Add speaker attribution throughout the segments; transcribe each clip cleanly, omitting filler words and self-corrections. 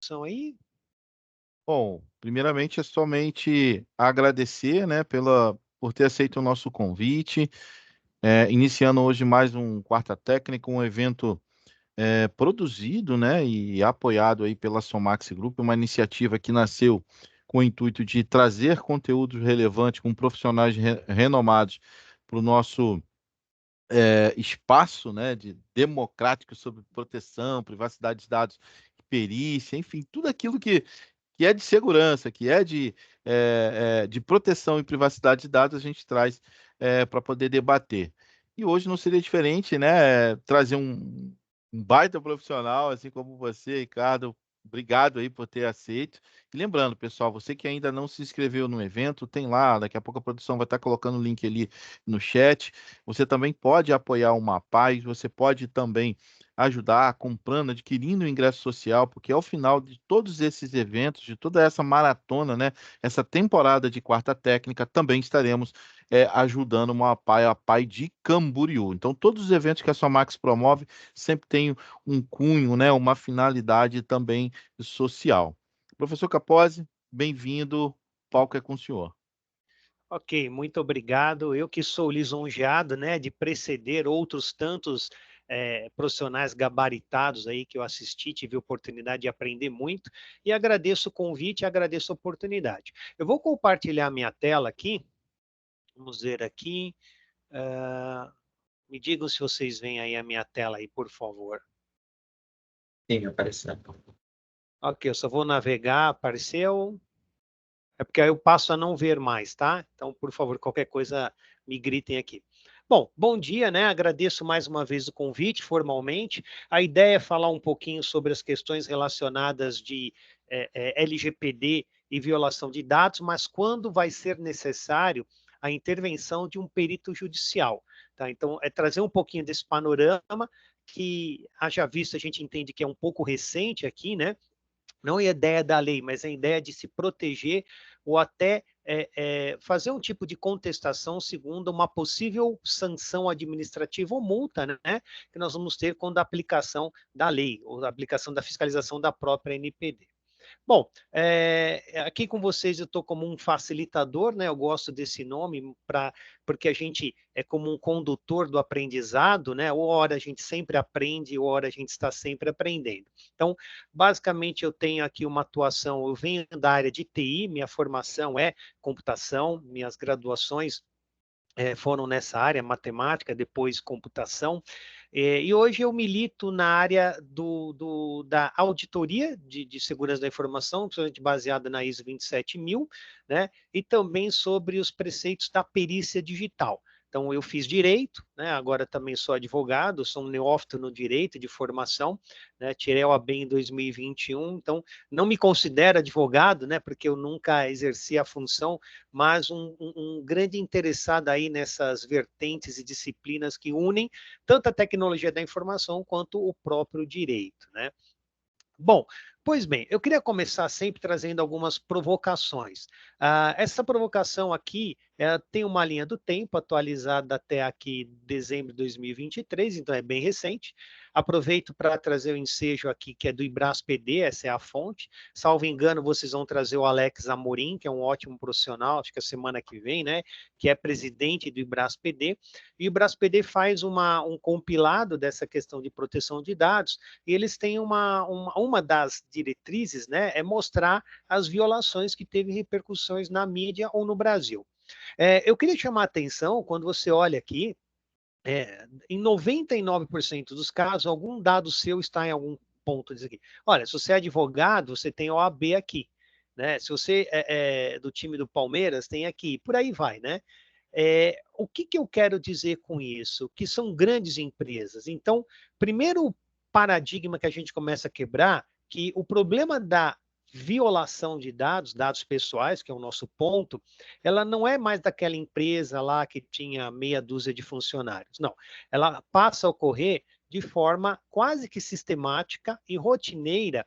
Speaker 1: introdução aí?
Speaker 2: Bom, primeiramente é somente agradecer, né, por ter aceito o nosso convite, iniciando hoje mais um Quarta Técnica, um evento, produzido, né, e apoiado aí pela Somax Group, uma iniciativa que nasceu com o intuito de trazer conteúdos relevantes com profissionais renomados para o nosso espaço, né, de democrático sobre proteção, privacidade de dados, perícia, enfim, tudo aquilo que é de segurança, que é de proteção e privacidade de dados, a gente traz para poder debater. E hoje não seria diferente, né? Trazer um baita profissional, assim como você, Ricardo. Obrigado aí por ter aceito. E lembrando, pessoal, você que ainda não se inscreveu no evento, tem lá, daqui a pouco a produção vai estar colocando o link ali no chat. Você também pode apoiar uma paz, você pode também ajudar comprando, adquirindo o ingresso social, porque ao final de todos esses eventos, de toda essa maratona, né, essa temporada de Quarta Técnica, também estaremos ajudando uma pai a pai de Camboriú. Então, todos os eventos que a Somax promove sempre tem um cunho, né, uma finalidade também social. Professor Capozzi, bem-vindo, o palco é com o senhor.
Speaker 1: Ok, muito obrigado. Eu que sou lisonjeado, né, de preceder outros tantos profissionais gabaritados aí que eu assisti, tive a oportunidade de aprender muito e agradeço o convite, agradeço a oportunidade. Eu vou compartilhar minha tela aqui. Vamos ver aqui. ah, Me digam se vocês veem aí a minha tela aí, por favor.
Speaker 3: Sim, apareceu.
Speaker 1: Ok, eu só vou navegar, apareceu. É porque aí eu passo a não ver mais, tá? Então, por favor, qualquer coisa, me gritem aqui. Bom, bom dia, né? Agradeço mais uma vez o convite, formalmente. A ideia é falar um pouquinho sobre as questões relacionadas de LGPD e violação de dados, mas quando vai ser necessário a intervenção de um perito judicial, tá? Então, é trazer um pouquinho desse panorama que, haja visto, a gente entende que é um pouco recente aqui, né? Não é a ideia da lei, mas a ideia de se proteger ou até fazer um tipo de contestação segundo uma possível sanção administrativa ou multa, né, que nós vamos ter quando a aplicação da lei ou a aplicação da fiscalização da própria NPD. Bom, aqui com vocês eu estou como um facilitador, né? Eu gosto desse nome porque a gente é como um condutor do aprendizado, né? Ou hora a gente sempre aprende, ou hora a gente está sempre aprendendo. Então, basicamente eu tenho aqui uma atuação, eu venho da área de TI, minha formação é computação, minhas graduações foram nessa área, matemática, depois computação, e hoje eu milito na área da auditoria de segurança da informação, principalmente baseada na ISO 27000, né, e também sobre os preceitos da perícia digital. Então, eu fiz direito, né, agora também sou advogado, sou um neófito no direito de formação, né, tirei a OAB em 2021, então não me considero advogado, né, porque eu nunca exerci a função, mas um grande interessado aí nessas vertentes e disciplinas que unem tanto a tecnologia da informação quanto o próprio direito, né? Bom, pois bem, eu queria começar sempre trazendo algumas provocações. Essa provocação aqui tem uma linha do tempo atualizada até aqui dezembro de 2023, então é bem recente. Aproveito para trazer o ensejo aqui, que é do IbrasPD, essa é a fonte. Salvo engano, vocês vão trazer o Alex Amorim, que é um ótimo profissional, acho que é a semana que vem, né? Que é presidente do IbrasPD. E o IbrasPD faz um compilado dessa questão de proteção de dados, e eles têm uma das diretrizes, né, é mostrar as violações que teve repercussões na mídia ou no Brasil. Eu queria chamar a atenção, quando você olha aqui, em 99% dos casos, algum dado seu está em algum ponto disso aqui. Olha, se você é advogado, você tem OAB aqui, né? Se você é do time do Palmeiras, tem aqui, por aí vai, né? O que, que eu quero dizer com isso? Que são grandes empresas. Então, primeiro paradigma que a gente começa a quebrar, que o problema da violação de dados, dados pessoais, que é o nosso ponto, ela não é mais daquela empresa lá que tinha meia dúzia de funcionários. Não, ela passa a ocorrer de forma quase que sistemática e rotineira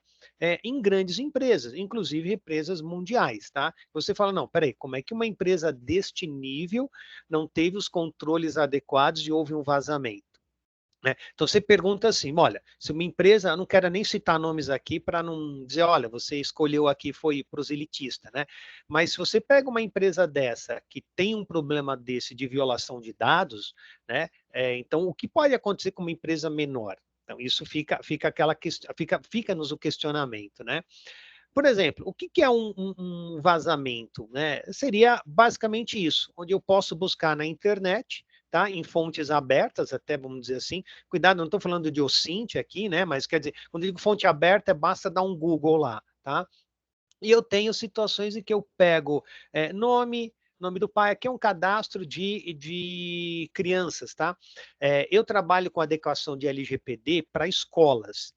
Speaker 1: em grandes empresas, inclusive empresas mundiais, tá? Você fala, não, peraí, como é que uma empresa deste nível não teve os controles adequados e houve um vazamento? né? Então você pergunta assim, olha, se uma empresa, eu não quero nem citar nomes aqui para não dizer, olha, você escolheu aqui, foi proselitista, né? Mas se você pega uma empresa dessa que tem um problema desse de violação de dados, né? Então o que pode acontecer com uma empresa menor? Então isso fica aquela fica-nos o questionamento, né? Por exemplo, o que é um vazamento, né? Seria basicamente isso, onde eu posso buscar na internet, tá? Em fontes abertas, até vamos dizer assim. Cuidado, não estou falando de OSINT aqui, né? Mas quer dizer, quando eu digo fonte aberta, basta dar um Google lá, tá? E eu tenho situações em que eu pego nome do pai, aqui é um cadastro de crianças, tá? Eu trabalho com adequação de LGPD para escolas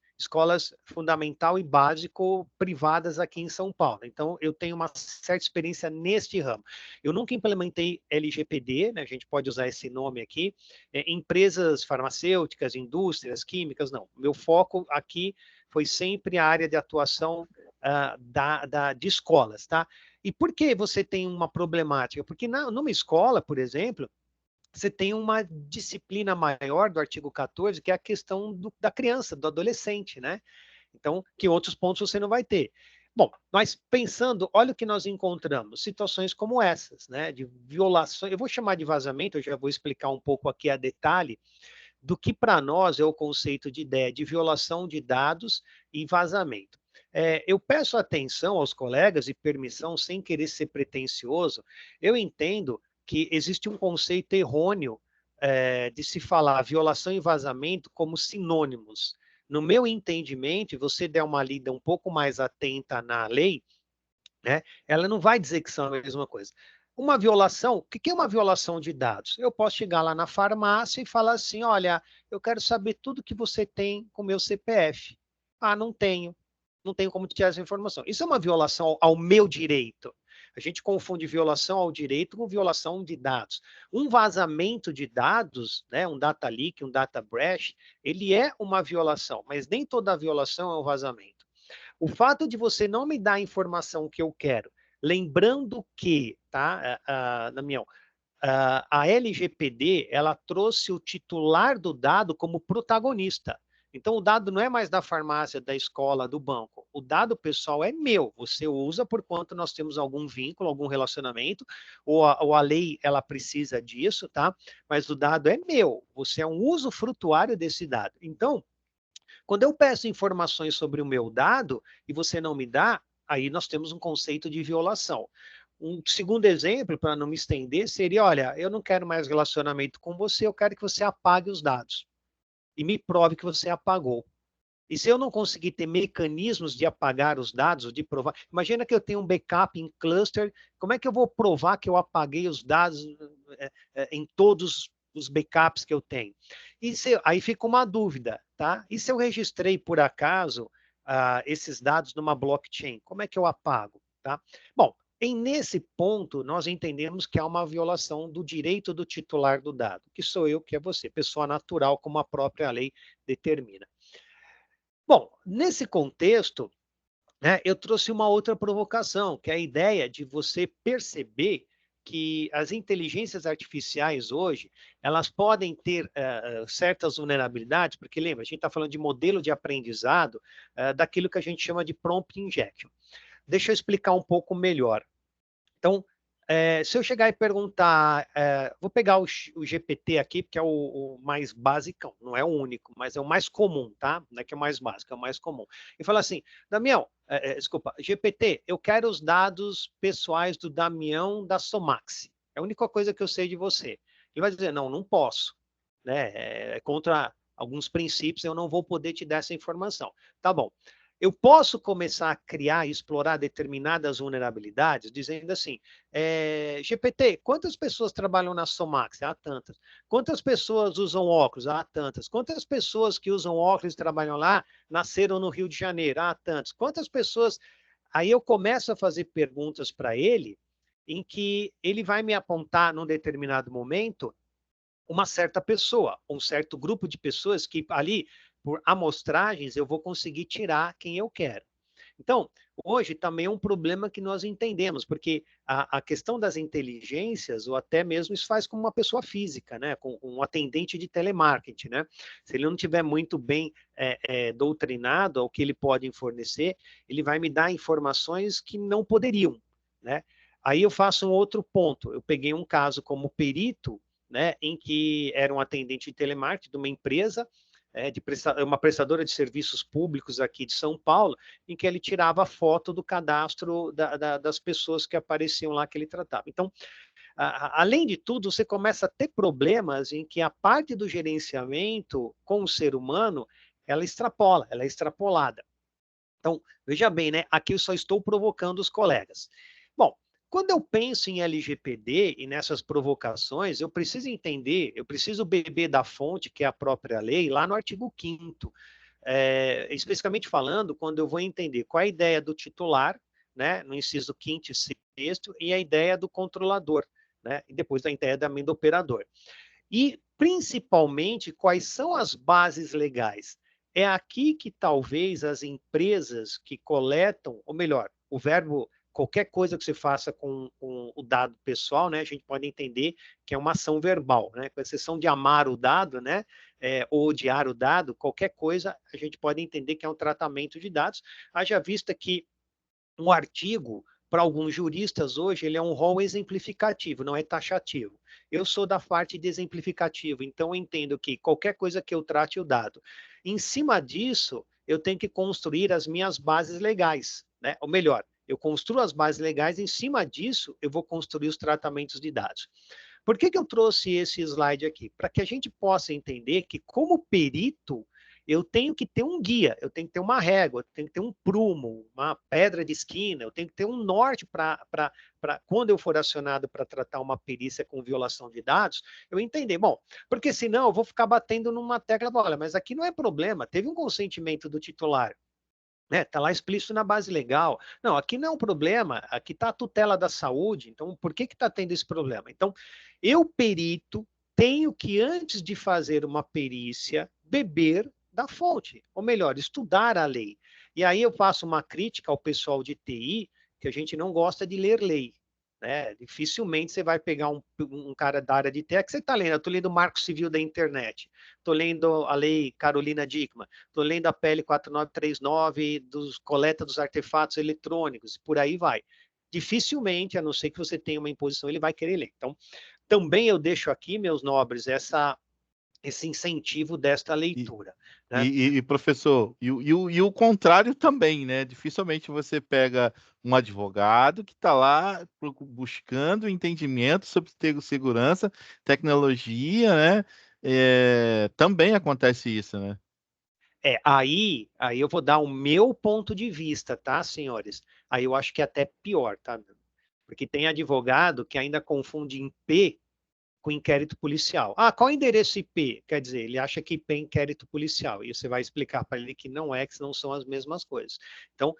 Speaker 1: fundamental e básico privadas aqui em São Paulo. Então, eu tenho uma certa experiência neste ramo. Eu nunca implementei LGPD, né? A gente pode usar esse nome aqui, empresas farmacêuticas, indústrias, químicas, não. Meu foco aqui foi sempre a área de atuação de escolas, tá? E por que você tem uma problemática? Porque numa escola, por exemplo, você tem uma disciplina maior do artigo 14, que é a questão da criança, do adolescente, né? Então, que outros pontos você não vai ter. Bom, mas pensando, olha o que nós encontramos, situações como essas, né? De violações, eu vou chamar de vazamento, eu já vou explicar um pouco aqui a detalhe, do que para nós é o conceito de ideia de violação de dados e vazamento. Eu peço atenção aos colegas e permissão, sem querer ser pretensioso, eu entendo que existe um conceito errôneo de se falar violação e vazamento como sinônimos. No meu entendimento, e você der uma lida um pouco mais atenta na lei, né? Ela não vai dizer que são a mesma coisa. Uma violação, o que é uma violação de dados? Eu posso chegar lá na farmácia e falar assim, olha, eu quero saber tudo que você tem com o meu CPF. Ah, não tenho. Não tenho como tirar essa informação. Isso é uma violação ao meu direito. A gente confunde violação ao direito com violação de dados. Um vazamento de dados, né, um data leak, um data breach, ele é uma violação, mas nem toda violação é um vazamento. O fato de você não me dar a informação que eu quero, lembrando que, tá, Damião, a LGPD, ela trouxe o titular do dado como protagonista. Então, o dado não é mais da farmácia, da escola, do banco. O dado pessoal é meu. Você usa por quanto nós temos algum vínculo, algum relacionamento, ou a lei, ela precisa disso, tá? Mas o dado é meu. Você é um usufrutuário desse dado. Então, quando eu peço informações sobre o meu dado e você não me dá, aí nós temos um conceito de violação. Um segundo exemplo, para não me estender, seria: olha, eu não quero mais relacionamento com você, eu quero que você apague os dados e me prove que você apagou. E se eu não conseguir ter mecanismos de apagar os dados, de provar, imagina que eu tenho um backup em cluster, como é que eu vou provar que eu apaguei os dados em todos os backups que eu tenho? Aí fica uma dúvida, tá? E se eu registrei por acaso esses dados numa blockchain, como é que eu apago, tá? Bom, nesse ponto, nós entendemos que há uma violação do direito do titular do dado, que sou eu, que é você, pessoa natural, como a própria lei determina. Bom, nesse contexto, né, eu trouxe uma outra provocação, que é a ideia de você perceber que as inteligências artificiais hoje, elas podem ter certas vulnerabilidades, porque lembra, a gente está falando de modelo de aprendizado daquilo que a gente chama de prompt injection. Deixa eu explicar um pouco melhor. Então, se eu chegar e perguntar, vou pegar o GPT aqui, porque é o mais basicão, não é o único, mas é o mais comum, tá? Não é que é o mais básico, é o mais comum. E falar assim, Damião, desculpa, GPT, eu quero os dados pessoais do Damião da Somax. É a única coisa que eu sei de você. Ele vai dizer, não, não posso. Né? Contra alguns princípios, eu não vou poder te dar essa informação. Tá bom. Eu posso começar a criar e explorar determinadas vulnerabilidades, dizendo assim, GPT, quantas pessoas trabalham na Somax? Há tantas. Quantas pessoas usam óculos? Há tantas. Quantas pessoas que usam óculos e trabalham lá nasceram no Rio de Janeiro? Há tantas. Quantas pessoas... Aí eu começo a fazer perguntas para ele, em que ele vai me apontar, num determinado momento, uma certa pessoa, um certo grupo de pessoas que ali, por amostragens, eu vou conseguir tirar quem eu quero. Então, hoje também é um problema que nós entendemos, porque a questão das inteligências, ou até mesmo isso faz com uma pessoa física, né? Com um atendente de telemarketing, né? Se ele não tiver muito bem doutrinado ao que ele pode fornecer, ele vai me dar informações que não poderiam, né? Aí eu faço um outro ponto. Eu peguei um caso como perito, né, em que era um atendente de telemarketing de uma empresa, uma prestadora de serviços públicos aqui de São Paulo, em que ele tirava foto do cadastro das pessoas que apareciam lá que ele tratava. Então, além de tudo, você começa a ter problemas em que a parte do gerenciamento com o ser humano, ela extrapola, ela é extrapolada. Então, veja bem, né? Aqui eu só estou provocando os colegas. Bom, quando eu penso em LGPD e nessas provocações, eu preciso entender, eu preciso beber da fonte, que é a própria lei, lá no artigo 5º. Especificamente falando, quando eu vou entender qual é a ideia do titular, né, no inciso 5º e 6º, e a ideia do controlador, né, e depois da ideia também do operador. E, principalmente, quais são as bases legais? É aqui que talvez as empresas que coletam, ou melhor, o verbo, qualquer coisa que você faça com o dado pessoal, né, a gente pode entender que é uma ação verbal, né, com exceção de amar o dado, né, ou odiar o dado, qualquer coisa a gente pode entender que é um tratamento de dados, haja vista que um artigo, para alguns juristas hoje, ele é um rol exemplificativo, não é taxativo. Eu sou da parte de exemplificativo, então eu entendo que qualquer coisa que eu trate o dado. Em cima disso, eu tenho que construir as minhas bases legais, né? Ou melhor, eu construo as bases legais, em cima disso, eu vou construir os tratamentos de dados. Por que eu trouxe esse slide aqui? Para que a gente possa entender que, como perito, eu tenho que ter um guia, eu tenho que ter uma régua, eu tenho que ter um prumo, uma pedra de esquina, eu tenho que ter um norte para quando eu for acionado para tratar uma perícia com violação de dados, eu entender. Bom, porque senão eu vou ficar batendo numa tecla, olha, mas aqui não é problema, teve um consentimento do titular, né? Tá lá explícito na base legal. Não, aqui não é um problema, aqui está a tutela da saúde, então por que está tendo esse problema? Então, eu, perito, tenho que, antes de fazer uma perícia, beber da fonte, ou melhor, estudar a lei. E aí eu faço uma crítica ao pessoal de TI, que a gente não gosta de ler lei. Né? Dificilmente você vai pegar um cara da área de TI, que você está lendo, eu estou lendo o Marco Civil da Internet, estou lendo a lei Carolina Dickmann, estou lendo a PL 4939 dos coleta dos artefatos eletrônicos, por aí vai. Dificilmente, a não ser que você tenha uma imposição, ele vai querer ler. Então, também eu deixo aqui, meus nobres, esse incentivo desta
Speaker 2: E,
Speaker 1: leitura. Né?
Speaker 2: e, professor, e o contrário também, né? Dificilmente você pega um advogado que está lá buscando entendimento sobre segurança, tecnologia, né? Também acontece isso, né?
Speaker 1: Aí eu vou dar o meu ponto de vista, tá, senhores? Aí eu acho que é até pior, tá? Porque tem advogado que ainda confunde IP com inquérito policial. Ah, qual é o endereço IP? Quer dizer, ele acha que IP é inquérito policial. E você vai explicar para ele que não é, que não são as mesmas coisas. Então,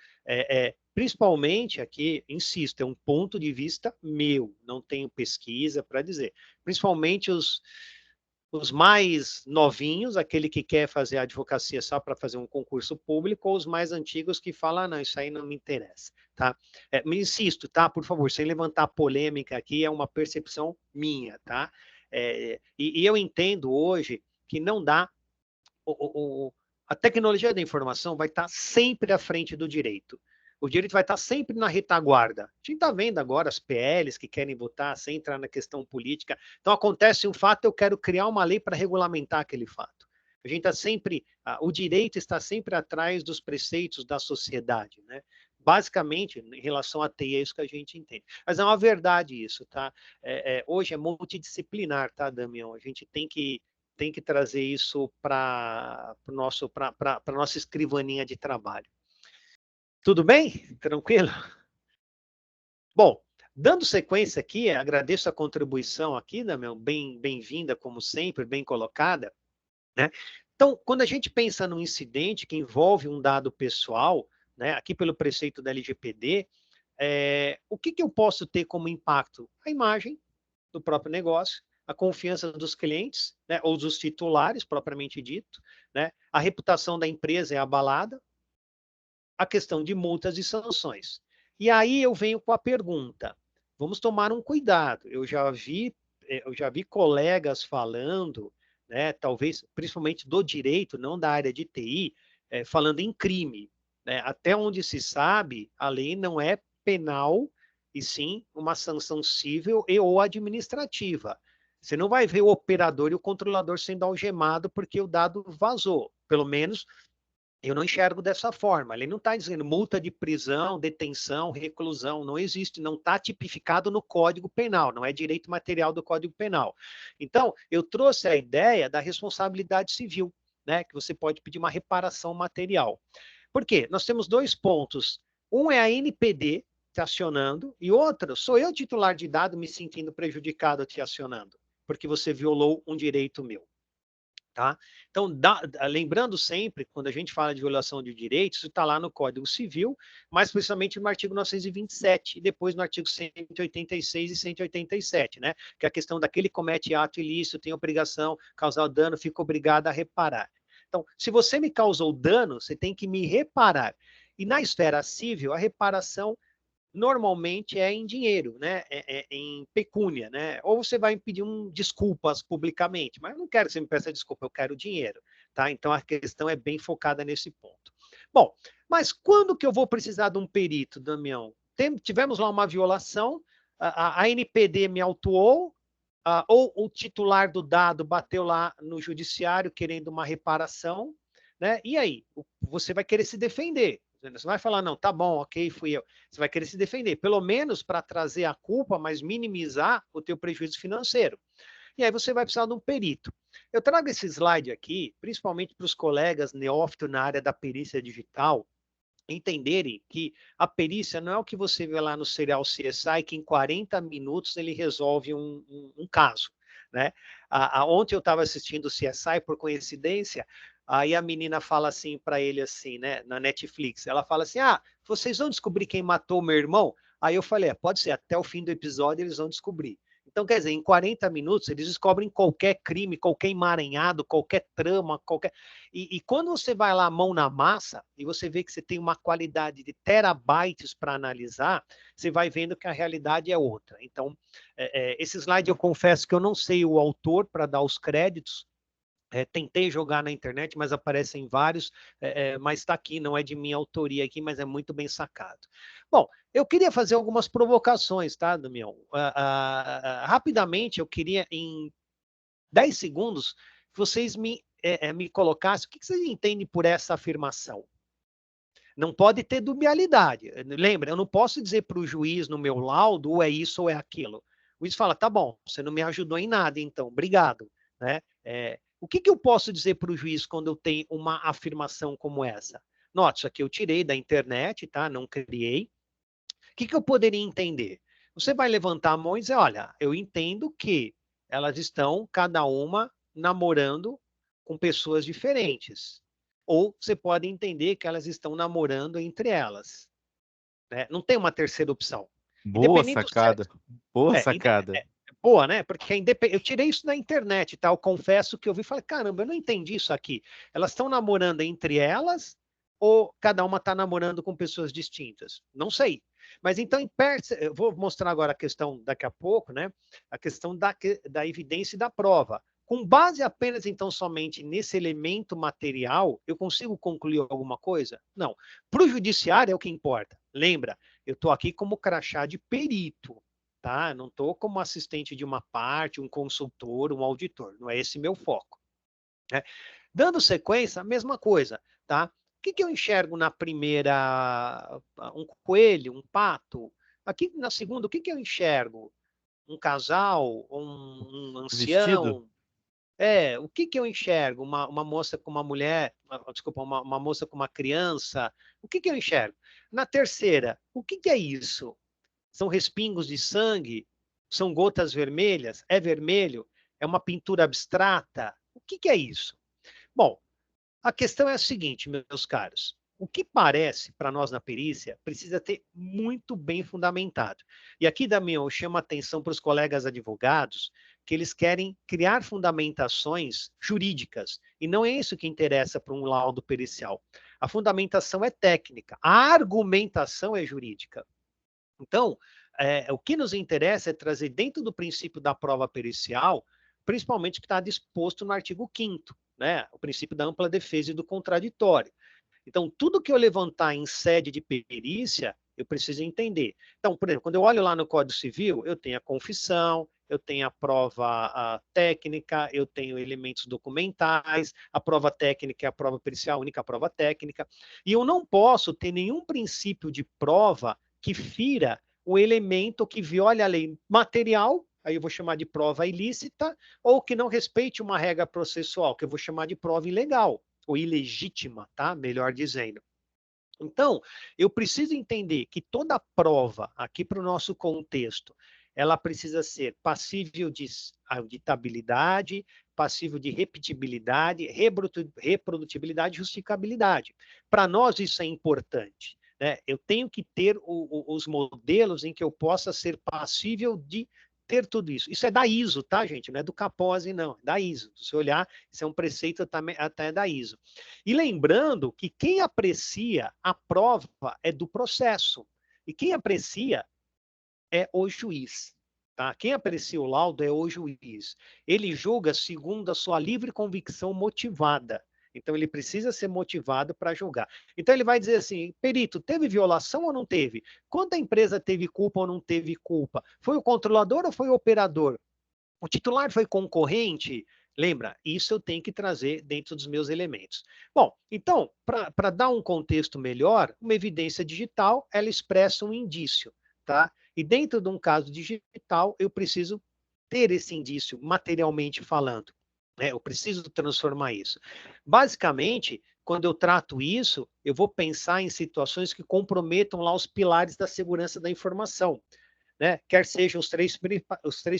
Speaker 1: principalmente aqui, insisto, é um ponto de vista meu, não tenho pesquisa para dizer. Principalmente os mais novinhos, aquele que quer fazer advocacia só para fazer um concurso público, ou os mais antigos que falam, ah, não, isso aí não me interessa, tá? Me insisto, tá? Por favor, sem levantar polêmica aqui, é uma percepção minha, tá? E eu entendo hoje que não dá, a tecnologia da informação vai estar sempre à frente do direito. O direito vai estar sempre na retaguarda. A gente está vendo agora as PLs que querem votar sem entrar na questão política. Então, acontece um fato, eu quero criar uma lei para regulamentar aquele fato. A gente está sempre, o direito está sempre atrás dos preceitos da sociedade, né? Basicamente, em relação à TI, é isso que a gente entende. Mas é uma verdade isso, tá? Hoje é multidisciplinar, tá, Damião? A gente tem que trazer isso para a nossa escrivaninha de trabalho. Tudo bem? Tranquilo? Bom, dando sequência aqui, agradeço a contribuição aqui, né, meu? Bem-vinda, como sempre, bem colocada. Né? Então, quando a gente pensa num incidente que envolve um dado pessoal, né, aqui pelo preceito da LGPD, o que eu posso ter como impacto? A imagem do próprio negócio, a confiança dos clientes, né, ou dos titulares, propriamente dito, né, a reputação da empresa é abalada, a questão de multas e sanções. E aí eu venho com a pergunta, vamos tomar um cuidado, eu já vi colegas falando, né, talvez principalmente do direito, não da área de TI, falando em crime. Né? Até onde se sabe, a lei não é penal, e sim uma sanção civil e ou administrativa. Você não vai ver o operador e o controlador sendo algemado porque o dado vazou. Pelo menos eu não enxergo dessa forma. Ele não está dizendo multa de prisão, detenção, reclusão. Não existe, não está tipificado no Código Penal, não é direito material do Código Penal. Então, eu trouxe a ideia da responsabilidade civil, né? Que você pode pedir uma reparação material. Por quê? Nós temos dois pontos. Um é a NPD te acionando, e outro, sou eu titular de dado me sentindo prejudicado te acionando, porque você violou um direito meu. Tá? Então, lembrando sempre, quando a gente fala de violação de direitos, isso está lá no Código Civil, mais precisamente no artigo 927, e depois no artigo 186 e 187, né? Que é a questão daquele que comete ato ilícito, tem obrigação, causar dano, fica obrigado a reparar. Então, se você me causou dano, você tem que me reparar. E na esfera civil, a reparação normalmente é em dinheiro, né? Em pecúnia, né? Ou você vai pedir desculpas publicamente, mas eu não quero que você me peça desculpa, eu quero dinheiro, tá? Então a questão é bem focada nesse ponto. Bom, mas quando que eu vou precisar de um perito, Damião? Tivemos lá uma violação, a NPD me autuou, ou o titular do dado bateu lá no judiciário querendo uma reparação, né? E aí? Você vai querer se defender. Você vai falar, não, tá bom, ok, fui eu. Você vai querer se defender, pelo menos para trazer a culpa, mas minimizar o teu prejuízo financeiro. E aí você vai precisar de um perito. Eu trago esse slide aqui, principalmente para os colegas neófitos na área da perícia digital, entenderem que a perícia não é o que você vê lá no serial CSI, que em 40 minutos ele resolve um caso. Né? Ontem eu estava assistindo o CSI, por coincidência, aí a menina fala assim para ele assim, né, na Netflix, ela fala assim, vocês vão descobrir quem matou meu irmão? Aí eu falei, pode ser, até o fim do episódio eles vão descobrir. Então, quer dizer, em 40 minutos eles descobrem qualquer crime, qualquer emaranhado, qualquer trama, qualquer... E quando você vai lá, mão na massa, e você vê que você tem uma qualidade de terabytes para analisar, você vai vendo que a realidade é outra. Então, esse slide eu confesso que eu não sei o autor para dar os créditos, tentei jogar na internet, mas aparecem vários, mas está aqui, não é de minha autoria aqui, mas é muito bem sacado. Bom, eu queria fazer algumas provocações, tá, Damião? Rapidamente, eu queria, em 10 segundos, vocês me colocassem, o que vocês entendem por essa afirmação? Não pode ter dubialidade. Lembra, eu não posso dizer para o juiz no meu laudo ou é isso ou é aquilo. O juiz fala, tá bom, você não me ajudou em nada, então, obrigado. Né? O que eu posso dizer para o juiz quando eu tenho uma afirmação como essa? Note, isso aqui eu tirei da internet, tá? Não criei. O que eu poderia entender? Você vai levantar a mão e dizer, olha, eu entendo que elas estão, cada uma, namorando com pessoas diferentes. Ou você pode entender que elas estão namorando entre elas. Né? Não tem uma terceira opção.
Speaker 2: Boa sacada. Boa sacada.
Speaker 1: Boa, né? Porque eu tirei isso da internet, tá? Eu confesso que eu vi e falei, caramba, eu não entendi isso aqui. Elas estão namorando entre elas ou cada uma está namorando com pessoas distintas? Não sei. Mas então, eu vou mostrar agora a questão daqui a pouco, né? A questão da evidência e da prova. Com base apenas, então, somente nesse elemento material, eu consigo concluir alguma coisa? Não. Para o judiciário é o que importa. Lembra, eu estou aqui como crachá de perito, tá? Não estou como assistente de uma parte, um consultor, um auditor. Não é esse meu foco. Né? Dando sequência, a mesma coisa, tá? O que eu enxergo na primeira? Um coelho, um pato. Aqui na segunda, o que eu enxergo? Um casal, um
Speaker 2: Vestido?
Speaker 1: ancião? O que eu enxergo? Uma moça com uma mulher, desculpa, uma moça com uma criança. O que eu enxergo? Na terceira, o que é isso? São respingos de sangue? São gotas vermelhas? É vermelho? É uma pintura abstrata? O que é isso? Bom, a questão é a seguinte, meus caros. O que parece para nós na perícia precisa ter muito bem fundamentado. E aqui, Damião, eu chamo a atenção para os colegas advogados que eles querem criar fundamentações jurídicas. E não é isso que interessa para um laudo pericial. A fundamentação é técnica, a argumentação é jurídica. Então, o que nos interessa é trazer dentro do princípio da prova pericial, principalmente o que está disposto no artigo 5º, né? O princípio da ampla defesa e do contraditório. Então, tudo que eu levantar em sede de perícia, eu preciso entender. Então, por exemplo, quando eu olho lá no Código Civil, eu tenho a confissão, eu tenho a prova técnica, eu tenho elementos documentais, a prova técnica é a prova pericial, a única prova técnica, e eu não posso ter nenhum princípio de prova que fira o elemento que viole a lei material, aí eu vou chamar de prova ilícita, ou que não respeite uma regra processual, que eu vou chamar de prova ilegal, ou ilegítima, tá? Melhor dizendo. Então, eu preciso entender que toda prova, aqui para o nosso contexto, ela precisa ser passível de auditabilidade, passível de repetibilidade, reprodutibilidade e justificabilidade. Para nós isso é importante, né? Eu tenho que ter os modelos em que eu possa ser passível de ter tudo isso. Isso é da ISO, tá, gente? Não é do Capose, não. É da ISO. Se você olhar, isso é um preceito até da ISO. E lembrando que quem aprecia a prova é do processo. E quem aprecia é o juiz. Tá? Quem aprecia o laudo é o juiz. Ele julga segundo a sua livre convicção motivada. Então, ele precisa ser motivado para julgar. Então, ele vai dizer assim, perito, teve violação ou não teve? Quando a empresa teve culpa ou não teve culpa? Foi o controlador ou foi o operador? O titular foi concorrente? Lembra, isso eu tenho que trazer dentro dos meus elementos. Bom, então, para dar um contexto melhor, uma evidência digital, ela expressa um indício, tá? E dentro de um caso digital, eu preciso ter esse indício, materialmente falando. Eu preciso transformar isso. Basicamente, quando eu trato isso, eu vou pensar em situações que comprometam lá os pilares da segurança da informação, né? Quer sejam os três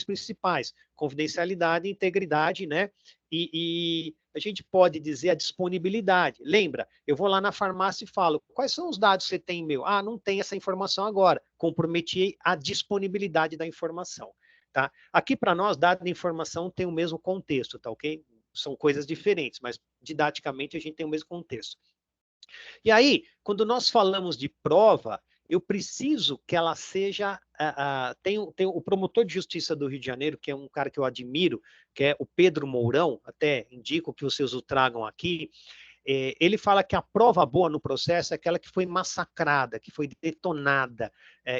Speaker 1: principais, confidencialidade, integridade, né? E a gente pode dizer a disponibilidade. Lembra, eu vou lá na farmácia e falo, quais são os dados que você tem meu? Ah, não tem essa informação agora. Comprometi a disponibilidade da informação. Tá? Aqui, para nós, dado de informação tem o mesmo contexto, tá ok? São coisas diferentes, mas didaticamente a gente tem o mesmo contexto. E aí, quando nós falamos de prova, eu preciso que ela seja... tem o promotor de justiça do Rio de Janeiro, que é um cara que eu admiro, que é o Pedro Mourão, até indico que vocês o tragam aqui. Ele fala que a prova boa no processo é aquela que foi massacrada, que foi detonada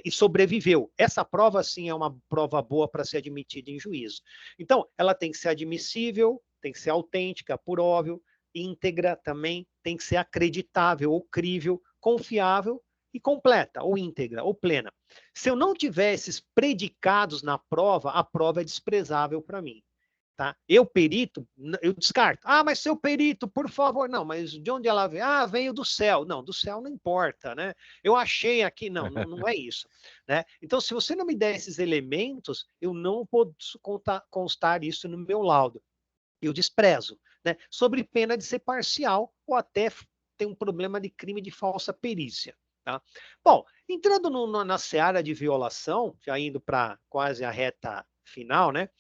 Speaker 1: e sobreviveu. Essa prova, sim, é uma prova boa para ser admitida em juízo. Então, ela tem que ser admissível, tem que ser autêntica, por óbvio, íntegra também, tem que ser acreditável ou crível, confiável e completa, ou íntegra, ou plena. Se eu não tiver esses predicados na prova, a prova é desprezável para mim. Tá? Eu, perito, eu descarto. Ah, mas seu perito, por favor. Não, mas de onde ela veio? Ah, veio do céu. Não, do céu não importa, né? Eu achei aqui. Não, não é isso. Né? Então, se você não me der esses elementos, eu não posso constar isso no meu laudo. Eu desprezo, né? Sobre pena de ser parcial ou até ter um problema de crime de falsa perícia. Tá? Bom, entrando na seara de violação, já indo para quase a reta final, né?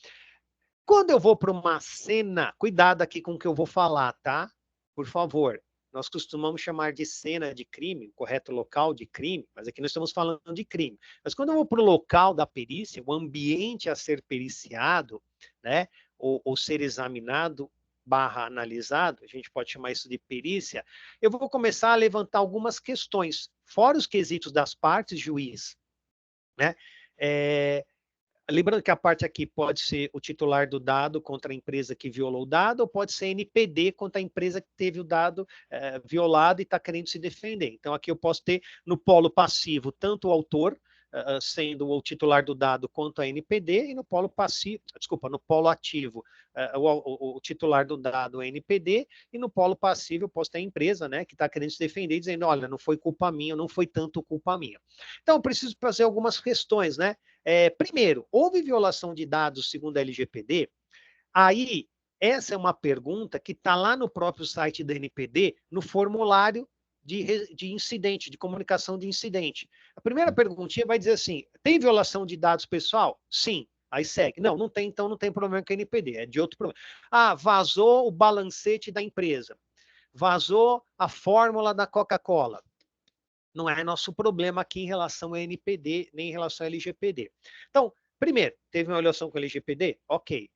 Speaker 1: Quando eu vou para uma cena, cuidado aqui com o que eu vou falar, tá? Por favor. Nós costumamos chamar de cena de crime, correto local de crime, mas aqui nós estamos falando de crime. Mas quando eu vou para o local da perícia, o ambiente a ser periciado, né, ou ser examinado / analisado, a gente pode chamar isso de perícia, eu vou começar a levantar algumas questões, fora os quesitos das partes, juiz, né? Lembrando que a parte aqui pode ser o titular do dado contra a empresa que violou o dado, ou pode ser NPD contra a empresa que teve o dado violado e está querendo se defender. Então, aqui eu posso ter no polo passivo tanto o autor, sendo o titular do dado, quanto a NPD, e no polo passivo, desculpa, no polo ativo, o titular do dado, a NPD, e no polo passivo eu posso ter a empresa, né, que está querendo se defender, dizendo, olha, não foi culpa minha, não foi tanto culpa minha. Então, eu preciso fazer algumas questões, né? Primeiro, houve violação de dados segundo a LGPD? Aí, essa é uma pergunta que está lá no próprio site da NPD, no formulário de incidente, de comunicação de incidente. A primeira perguntinha vai dizer assim, tem violação de dados pessoal? Sim. Aí segue. Não, não tem, então não tem problema com a NPD, é de outro problema. Ah, vazou o balancete da empresa. vazou a fórmula da Coca-Cola. Não é nosso problema aqui em relação ao NPD, nem em relação ao LGPD. Então, primeiro, teve uma violação com o LGPD? Ok.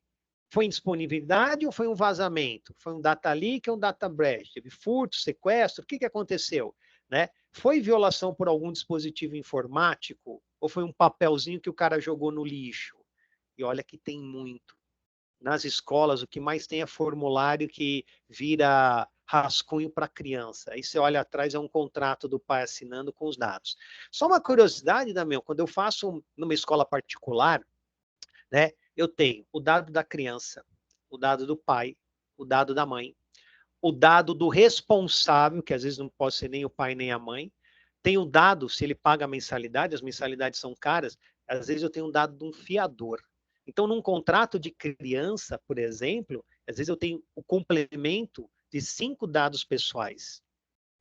Speaker 1: Foi indisponibilidade ou foi um vazamento? Foi um data leak ou um data breach? Teve furto, sequestro? O que aconteceu? Né? Foi violação por algum dispositivo informático? Ou foi um papelzinho que o cara jogou no lixo? E olha que tem muito. Nas escolas, o que mais tem é formulário que vira rascunho para criança. Aí você olha atrás, é um contrato do pai assinando com os dados. Só uma curiosidade, Damião, quando eu faço numa escola particular, né, eu tenho o dado da criança, o dado do pai, o dado da mãe, o dado do responsável, que às vezes não pode ser nem o pai nem a mãe, tem o dado, se ele paga a mensalidade, as mensalidades são caras, às vezes eu tenho um dado de um fiador. Então, num contrato de criança, por exemplo, às vezes eu tenho o complemento de 5 dados pessoais.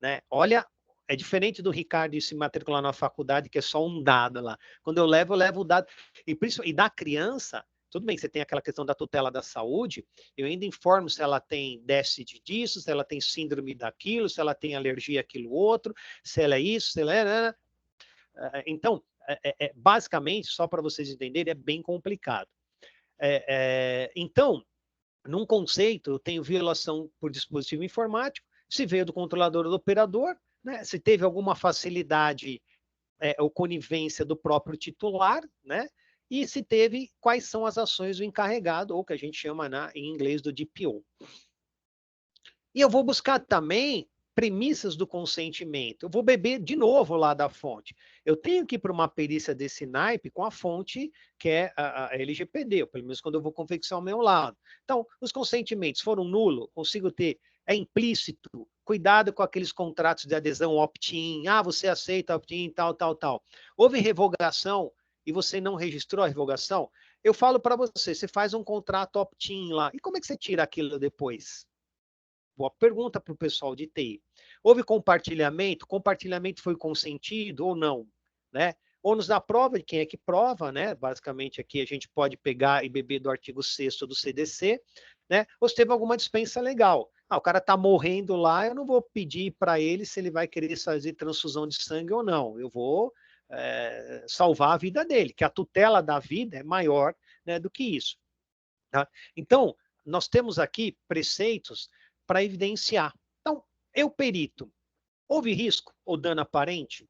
Speaker 1: Né? Olha, é diferente do Ricardo ir se matricular na faculdade, que é só um dado lá. Quando eu levo o dado. E da criança, tudo bem, você tem aquela questão da tutela da saúde, eu ainda informo se ela tem déficit disso, se ela tem síndrome daquilo, se ela tem alergia àquilo outro, se ela é isso, se ela é... Então, basicamente, só para vocês entenderem, é bem complicado. Então, num conceito, eu tenho violação por dispositivo informático, se veio do controlador ou do operador, né? Se teve alguma facilidade ou conivência do próprio titular, né? E se teve, quais são as ações do encarregado, ou que a gente chama em inglês do DPO. E eu vou buscar também premissas do consentimento. Eu vou beber de novo lá da fonte. Eu tenho que ir para uma perícia desse naipe com a fonte que é a LGPD, ou pelo menos quando eu vou confeccionar o meu lado. Então, os consentimentos foram nulos, consigo ter, é implícito, cuidado com aqueles contratos de adesão opt-in, você aceita opt-in, tal, tal, tal. Houve revogação e você não registrou a revogação, eu falo para você, você faz um contrato opt-in lá, e como é que você tira aquilo depois? Boa pergunta para o pessoal de TI. Houve compartilhamento? Compartilhamento foi consentido ou não? Né? Ônus da prova, de quem é que prova, né? Basicamente aqui a gente pode pegar e beber do artigo 6º do CDC, né? Ou se teve alguma dispensa legal. O cara está morrendo lá, eu não vou pedir para ele se ele vai querer fazer transfusão de sangue ou não. Eu vou salvar a vida dele, que a tutela da vida é maior, né, do que isso. Tá? Então, nós temos aqui preceitos para evidenciar. Então, eu perito. Houve risco ou dano aparente?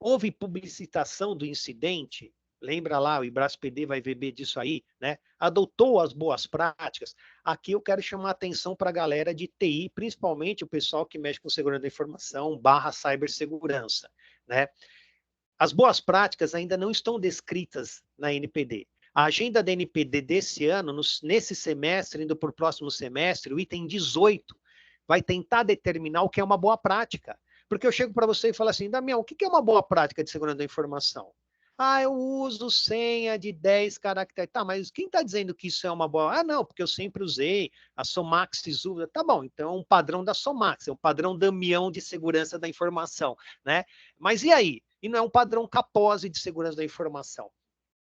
Speaker 1: Houve publicitação do incidente? Lembra lá, o IBRASPD vai ver disso aí, né? Adotou as boas práticas. Aqui eu quero chamar a atenção para a galera de TI, principalmente o pessoal que mexe com segurança da informação / cibersegurança, né? As boas práticas ainda não estão descritas na NPD. A agenda da NPD desse ano, nesse semestre, indo para o próximo semestre, o item 18, vai tentar determinar o que é uma boa prática. Porque eu chego para você e falo assim, Damião, o que é uma boa prática de segurança da informação? Eu uso senha de 10 caracteres. Tá, mas quem está dizendo que isso é uma boa? Não, porque eu sempre usei a Somax usa. Tá bom, então é um padrão da Somax, é um padrão Damião de segurança da informação, né? Mas e aí? E não é um padrão Capose de segurança da informação.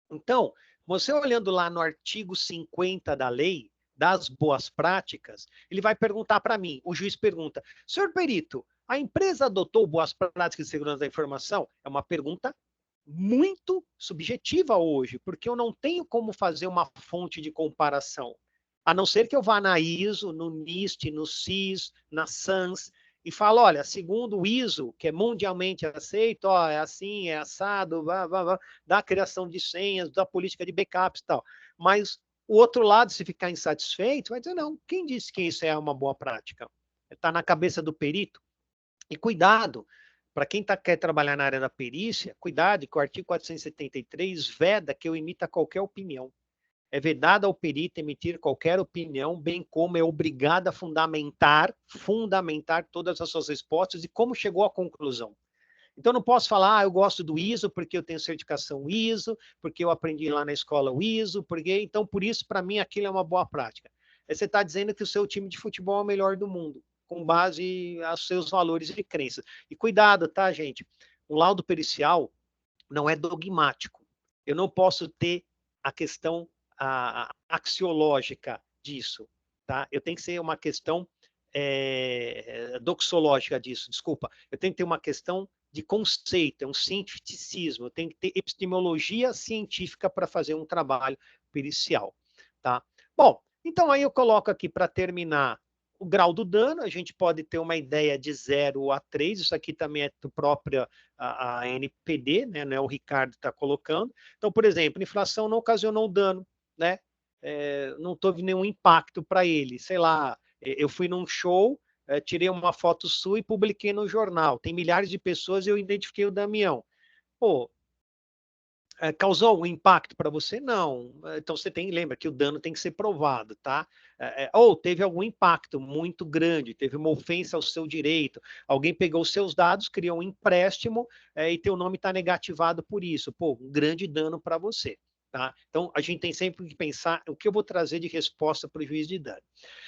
Speaker 1: Então, você olhando lá no artigo 50 da lei, das boas práticas, ele vai perguntar para mim, o juiz pergunta, senhor perito, a empresa adotou boas práticas de segurança da informação? É uma pergunta muito subjetiva hoje, porque eu não tenho como fazer uma fonte de comparação, a não ser que eu vá na ISO, no NIST, no CIS, na SANS, e falo, olha, segundo o ISO, que é mundialmente aceito, é assim, é assado, da criação de senhas, da política de backups e tal. Mas o outro lado, se ficar insatisfeito, vai dizer, não, quem disse que isso é uma boa prática? Está na cabeça do perito. E cuidado, para quem quer trabalhar na área da perícia, cuidado que o artigo 473 veda que eu emita qualquer opinião. É vedado ao perito emitir qualquer opinião, bem como é obrigado a fundamentar todas as suas respostas e como chegou à conclusão. Então, não posso falar, eu gosto do ISO porque eu tenho certificação ISO, porque eu aprendi lá na escola o ISO, então, por isso, para mim, aquilo é uma boa prática. Você está dizendo que o seu time de futebol é o melhor do mundo, com base aos seus valores e crenças. E cuidado, tá, gente? O laudo pericial não é dogmático. Eu não posso ter a questão axiológica disso, tá? Eu tenho que ser uma questão doxológica disso, desculpa. Eu tenho que ter uma questão de conceito, é um cientificismo, eu tenho que ter epistemologia científica para fazer um trabalho pericial, tá? Bom, então aí eu coloco aqui para terminar o grau do dano, a gente pode ter uma ideia de 0 a 3, isso aqui também é do próprio a NPD, né, o Ricardo está colocando. Então, por exemplo, inflação não ocasionou dano, né? Não teve nenhum impacto para ele, sei lá, eu fui num show, tirei uma foto sua e publiquei no jornal, tem milhares de pessoas e eu identifiquei o Damião. Pô, causou algum impacto para você? Não. Então você lembra que o dano tem que ser provado, tá? Ou teve algum impacto muito grande, teve uma ofensa ao seu direito, alguém pegou os seus dados, criou um empréstimo e teu nome está negativado por isso. Pô, um grande dano para você. Tá? Então, a gente tem sempre que pensar o que eu vou trazer de resposta para o juiz de dano.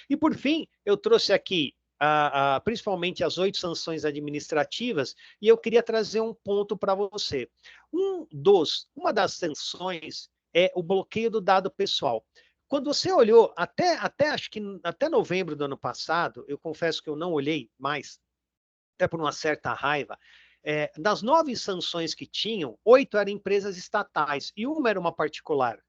Speaker 1: E, por fim, eu trouxe aqui principalmente as 8 sanções administrativas, e eu queria trazer um ponto para você. Uma das sanções é o bloqueio do dado pessoal. Quando você olhou, acho que até novembro do ano passado, eu confesso que eu não olhei mais, até por uma certa raiva, das 9 sanções que tinham, 8 eram empresas estatais e uma era uma particular.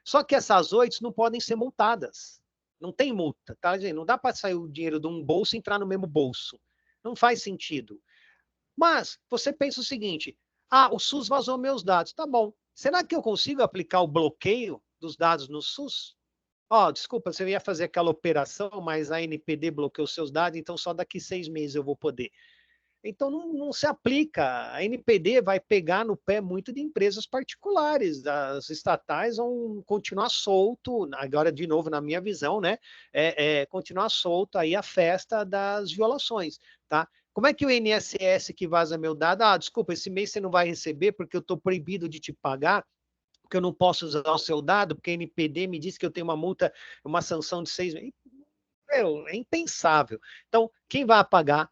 Speaker 1: Só que essas 8 não podem ser multadas. Não tem multa, tá, gente? Não dá para sair o dinheiro de um bolso e entrar no mesmo bolso. Não faz sentido. Mas você pensa o seguinte: o SUS vazou meus dados. Tá bom. Será que eu consigo aplicar o bloqueio dos dados no SUS? Desculpa, você ia fazer aquela operação, mas a NPD bloqueou seus dados, então só daqui 6 meses eu vou poder. Então, não se aplica. A NPD vai pegar no pé muito de empresas particulares. As estatais vão continuar solto, agora, de novo, na minha visão, né? Continuar solto aí a festa das violações, tá? Como é que o INSS que vaza meu dado? Desculpa, esse mês você não vai receber porque eu estou proibido de te pagar, porque eu não posso usar o seu dado, porque a NPD me disse que eu tenho uma multa, uma sanção de 6 meses. É impensável. Então, quem vai pagar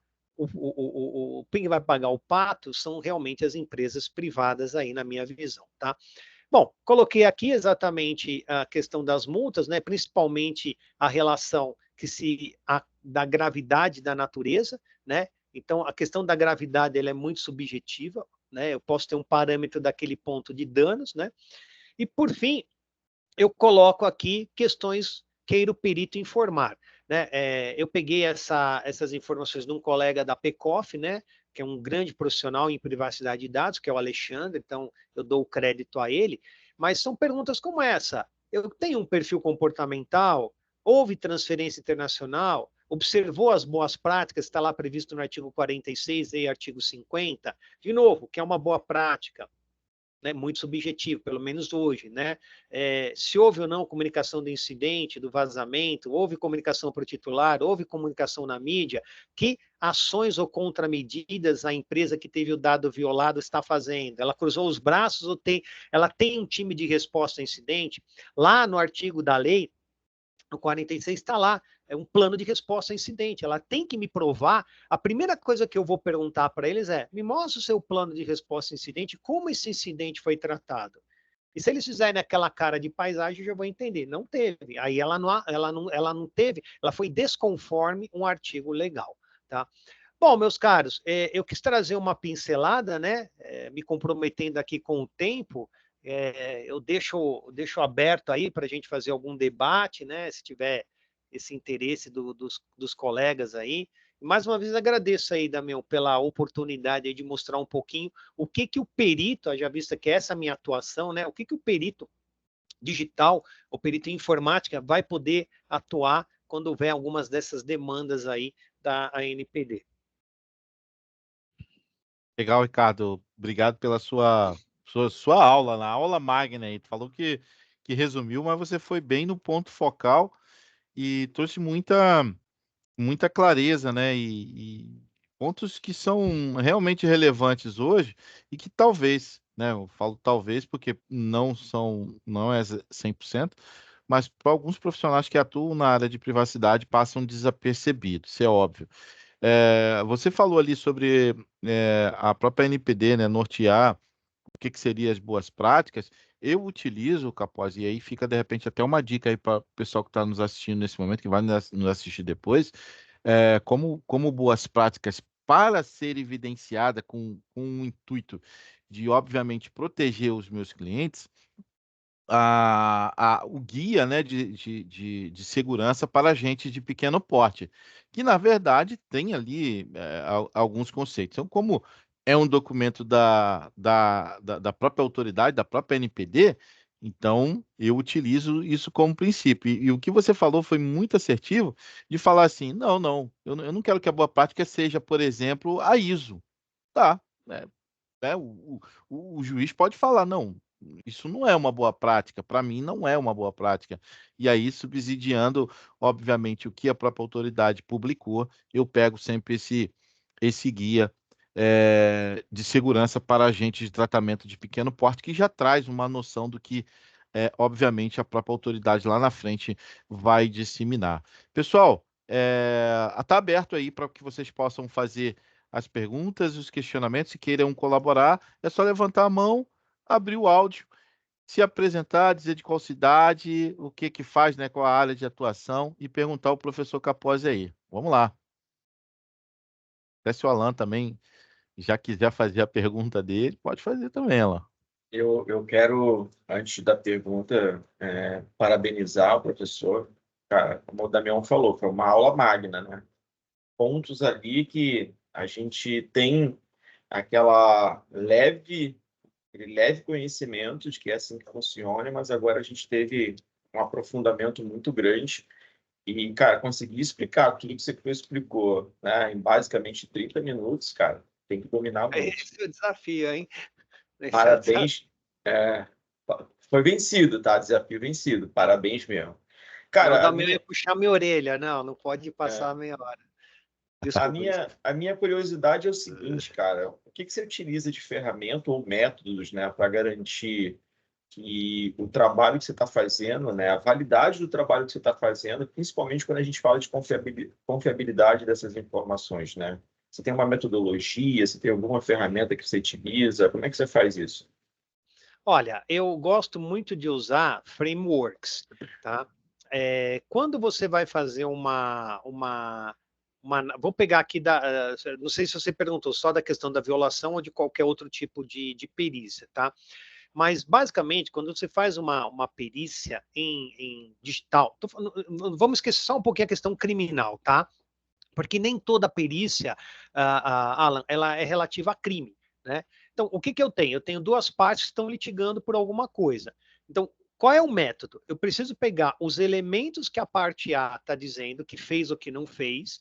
Speaker 1: quem vai pagar o pato são realmente as empresas privadas aí, na minha visão, tá? Bom, coloquei aqui exatamente a questão das multas, né? Principalmente a relação da gravidade da natureza, né? Então, a questão da gravidade ela é muito subjetiva, né? Eu posso ter um parâmetro daquele ponto de danos, né? E, por fim, eu coloco aqui questões queira o perito informar. Né? Eu peguei essas informações de um colega da PECOF, né? Que é um grande profissional em privacidade de dados, que é o Alexandre, então eu dou o crédito a ele, mas são perguntas como essa. Eu tenho um perfil comportamental? Houve transferência internacional? Observou as boas práticas? Está lá previsto no artigo 46 e artigo 50. De novo, que é uma boa prática. Né, muito subjetivo, pelo menos hoje, né? Se houve ou não comunicação do incidente, do vazamento, houve comunicação para o titular, houve comunicação na mídia, que ações ou contramedidas a empresa que teve o dado violado está fazendo? Ela cruzou os braços ou ela tem um time de resposta a incidente? Lá no artigo da lei, no 46 está lá, é um plano de resposta a incidente. Ela tem que me provar. A primeira coisa que eu vou perguntar para eles é: me mostra o seu plano de resposta a incidente, como esse incidente foi tratado. E se eles fizerem aquela cara de paisagem, eu já vou entender. Não teve. Aí ela não teve, ela foi desconforme um artigo legal. Tá? Bom, meus caros, eu quis trazer uma pincelada, né? Me comprometendo aqui com o tempo. Eu deixo aberto aí para a gente fazer algum debate, né? Se tiver esse interesse dos colegas aí. E mais uma vez agradeço aí, Damião, pela oportunidade aí de mostrar um pouquinho o que o perito, já visto que essa é a minha atuação, né? O que o perito digital, o perito em informática vai poder atuar quando houver algumas dessas demandas aí da ANPD.
Speaker 2: Legal, Ricardo. Obrigado pela sua aula, na aula magna aí. Tu falou que resumiu, mas você foi bem no ponto focal e trouxe muita clareza, né? E pontos que são realmente relevantes hoje e que talvez, né? Eu falo talvez porque não é 100%, mas para alguns profissionais que atuam na área de privacidade passam desapercebidos, isso é óbvio. Você falou ali sobre a própria NPD, né, nortear o que seria as boas práticas. Eu utilizo, Capós, e aí fica de repente até uma dica aí para o pessoal que está nos assistindo nesse momento, que vai nos assistir depois. como boas práticas para ser evidenciada com o intuito de, obviamente, proteger os meus clientes, o guia, né, de segurança para agentes de pequeno porte, que, na verdade, tem ali alguns conceitos. Então, como é um documento da própria autoridade, da própria NPD, então eu utilizo isso como princípio. E o que você falou foi muito assertivo de falar assim, não, eu não quero que a boa prática seja, por exemplo, a ISO. Tá, o juiz pode falar, não, isso não é uma boa prática, para mim não é uma boa prática. E aí, subsidiando, obviamente, o que a própria autoridade publicou, eu pego sempre esse guia de segurança para agentes de tratamento de pequeno porte, que já traz uma noção do que, obviamente, a própria autoridade lá na frente vai disseminar. Pessoal, está aberto aí para que vocês possam fazer as perguntas e os questionamentos. Se queiram colaborar, é só levantar a mão, abrir o áudio, se apresentar, dizer de qual cidade, o que que faz, né, qual a área de atuação e perguntar ao professor Capozzi aí. Vamos lá. Até se o Alan também já quiser fazer a pergunta dele, pode fazer também, Alan.
Speaker 3: Eu quero, antes da pergunta, parabenizar o professor. Cara, como o Damião falou, foi uma aula magna, né? Pontos ali que a gente tem aquele leve conhecimento de que é assim que funciona, mas agora a gente teve um aprofundamento muito grande e, cara, conseguir explicar tudo que você explicou, né, em basicamente 30 minutos, cara, tem que dominar muito.
Speaker 1: Esse é o desafio, hein? Esse é o desafio.
Speaker 3: Parabéns. é, Foi vencido, tá? Desafio vencido. Parabéns mesmo.
Speaker 1: Não, o
Speaker 3: Cara,
Speaker 1: Damião ia puxar minha orelha. Não, não pode passar meia hora.
Speaker 3: a
Speaker 1: Desculpa,
Speaker 3: minha,
Speaker 1: desculpa.
Speaker 3: a minha curiosidade é o seguinte, cara. O que você utiliza de ferramenta ou métodos, né, para garantir que o trabalho que você está fazendo, né, a validade do trabalho que você está fazendo, principalmente quando a gente fala de confiabilidade dessas informações, né? Você tem uma metodologia, você tem alguma ferramenta que você utiliza? Como é que você faz isso?
Speaker 1: Olha, eu gosto muito de usar frameworks, tá? Quando você vai fazer vou pegar aqui não sei se você perguntou só da questão da violação ou de qualquer outro tipo de perícia, tá? Mas, basicamente, quando você faz uma perícia em digital, vamos esquecer só um pouquinho a questão criminal, tá? Porque nem toda perícia, Alan, ela é relativa a crime, né? Então, o que que eu tenho? Eu tenho duas partes que estão litigando por alguma coisa. Então, qual é o método? Eu preciso pegar os elementos que a parte A está dizendo que fez ou que não fez,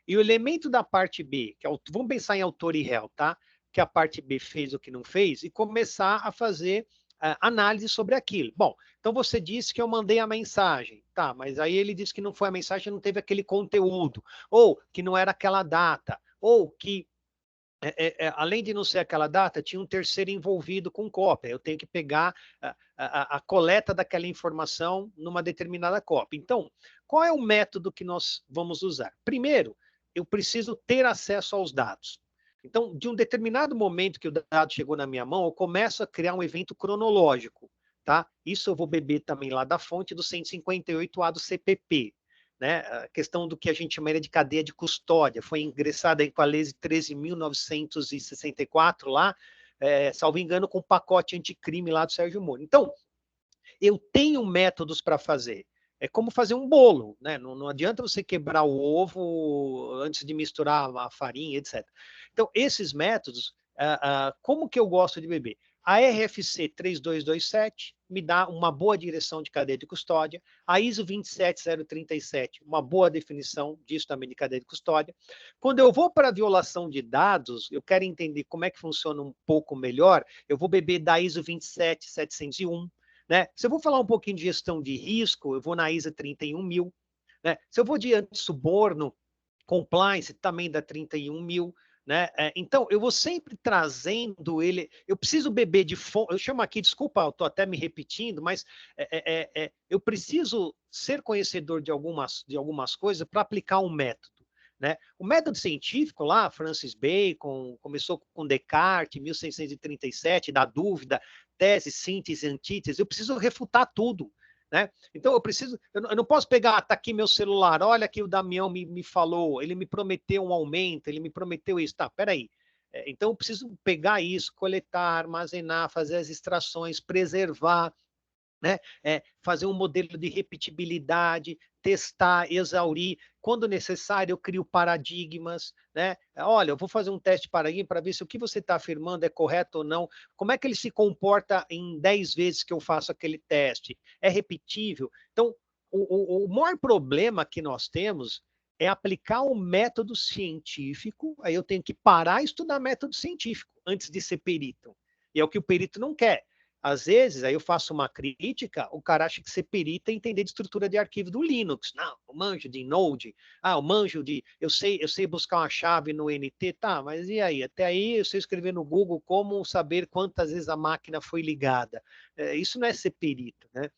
Speaker 1: e o elemento da parte B, vamos pensar em autor e réu, tá? Que a parte B fez ou que não fez, e começar a fazer análise sobre aquilo. Bom, então você disse que eu mandei a mensagem, tá? Mas aí ele disse que não foi a mensagem, não teve aquele conteúdo, ou que não era aquela data, ou que além de não ser aquela data, tinha um terceiro envolvido com cópia. Eu tenho que pegar a coleta daquela informação numa determinada cópia. Então, qual é o método que nós vamos usar? Primeiro, eu preciso ter acesso aos dados. Então, de um determinado momento que o dado chegou na minha mão, eu começo a criar um evento cronológico. Tá? Isso eu vou beber também lá da fonte do 158A do CPP. Né? A questão do que a gente chamaria de cadeia de custódia, foi ingressada aí com a Lei 13.964 lá, salvo engano, com o pacote anticrime lá do Sérgio Moro. Então, eu tenho métodos para fazer. É como fazer um bolo, né? Não adianta você quebrar o ovo antes de misturar a farinha, etc. Então, esses métodos, como que eu gosto de beber? A RFC 3227 me dá uma boa direção de cadeia de custódia. A ISO 27037, uma boa definição disso também de cadeia de custódia. Quando eu vou para a violação de dados, eu quero entender como é que funciona um pouco melhor, eu vou beber da ISO 27701. Né? Se eu vou falar um pouquinho de gestão de risco, eu vou na ISA 31000. Né? Se eu vou de antissuborno, compliance, também da 31000. Né? Então, eu vou sempre trazendo ele. Eu preciso beber de fonte. Eu chamo aqui, desculpa, eu estou até me repetindo, mas eu preciso ser conhecedor de algumas coisas para aplicar um método. Né? O método científico lá, Francis Bacon, começou com Descartes, 1637, da dúvida, tese, síntese, antítese. Eu preciso refutar tudo. né? Então eu não posso pegar, tá aqui meu celular, olha que o Damião me falou, ele me prometeu um aumento, ele me prometeu isso, tá, peraí. Então eu preciso pegar isso, coletar, armazenar, fazer as extrações, preservar, né? Fazer um modelo de repetibilidade, testar, exaurir. Quando necessário, eu crio paradigmas, né? Olha, eu vou fazer um teste de paradigma para ver se o que você está afirmando é correto ou não. Como é que ele se comporta em 10 vezes que eu faço aquele teste? É repetível? Então, o maior problema que nós temos é aplicar o método científico, aí eu tenho que parar e estudar método científico antes de ser perito. E é o que o perito não quer. Às vezes, aí eu faço uma crítica, o cara acha que ser perito é entender de estrutura de arquivo do Linux. Não, eu manjo de Node, eu manjo de... Eu sei buscar uma chave no NT, tá, mas e aí? Até aí eu sei escrever no Google como saber quantas vezes a máquina foi ligada. Isso não é ser perito, né?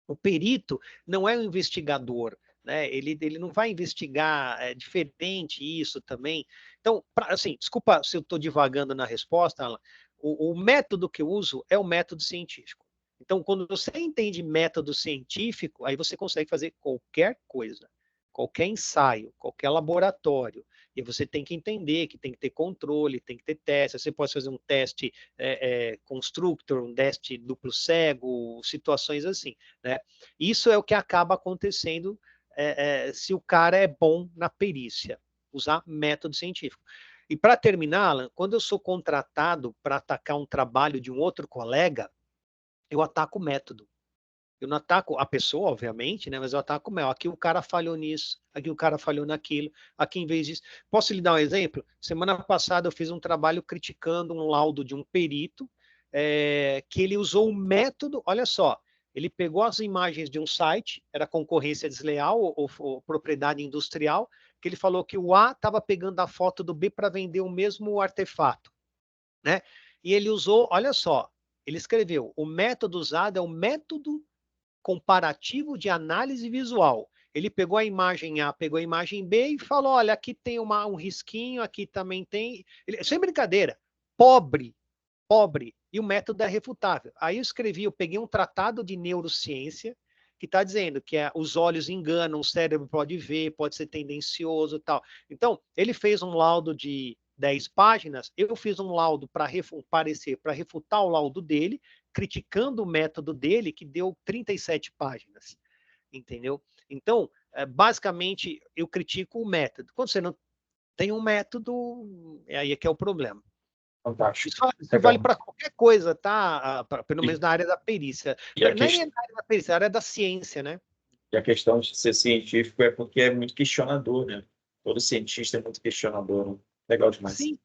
Speaker 1: O perito não é um investigador, né? Ele não vai investigar, é diferente isso também. Então, assim, desculpa se eu estou divagando na resposta, Alan, o método que eu uso é o método científico. Então, quando você entende método científico, aí você consegue fazer qualquer coisa, qualquer ensaio, qualquer laboratório. E você tem que entender que tem que ter controle, tem que ter teste. Você pode fazer um teste constructor, um teste duplo cego, situações assim, né? Isso é o que acaba acontecendo se o cara é bom na perícia, usar método científico. E para terminar, Alan, quando eu sou contratado para atacar um trabalho de um outro colega, eu ataco o método. Eu não ataco a pessoa, obviamente, né? Mas eu ataco o método. Aqui o cara falhou nisso, aqui o cara falhou naquilo, aqui em vez disso. Posso lhe dar um exemplo? Semana passada eu fiz um trabalho criticando um laudo de um perito que ele usou um método, olha só, ele pegou as imagens de um site, era concorrência desleal ou propriedade industrial, que ele falou que o A estava pegando a foto do B para vender o mesmo artefato, né? E ele usou, olha só, ele escreveu, o método usado é o método comparativo de análise visual. Ele pegou a imagem A, pegou a imagem B e falou, olha, aqui tem um risquinho, aqui também tem... Sem brincadeira, pobre, e o método é refutável. Aí eu peguei um tratado de neurociência que está dizendo que os olhos enganam, o cérebro pode ver, pode ser tendencioso e tal. Então, ele fez um laudo de 10 páginas, eu fiz um laudo para refutar o laudo dele, criticando o método dele, que deu 37 páginas, entendeu? Então, basicamente, eu critico o método. Quando você não tem um método, aí é que é o problema.
Speaker 3: Fantástico.
Speaker 1: Isso vale para qualquer coisa, tá? Pelo menos na área da perícia. Nem é na área da perícia, é na área da ciência, né?
Speaker 3: E a questão de ser científico é porque é muito questionador, né? Todo cientista é muito questionador, né? Legal demais.
Speaker 1: Sim.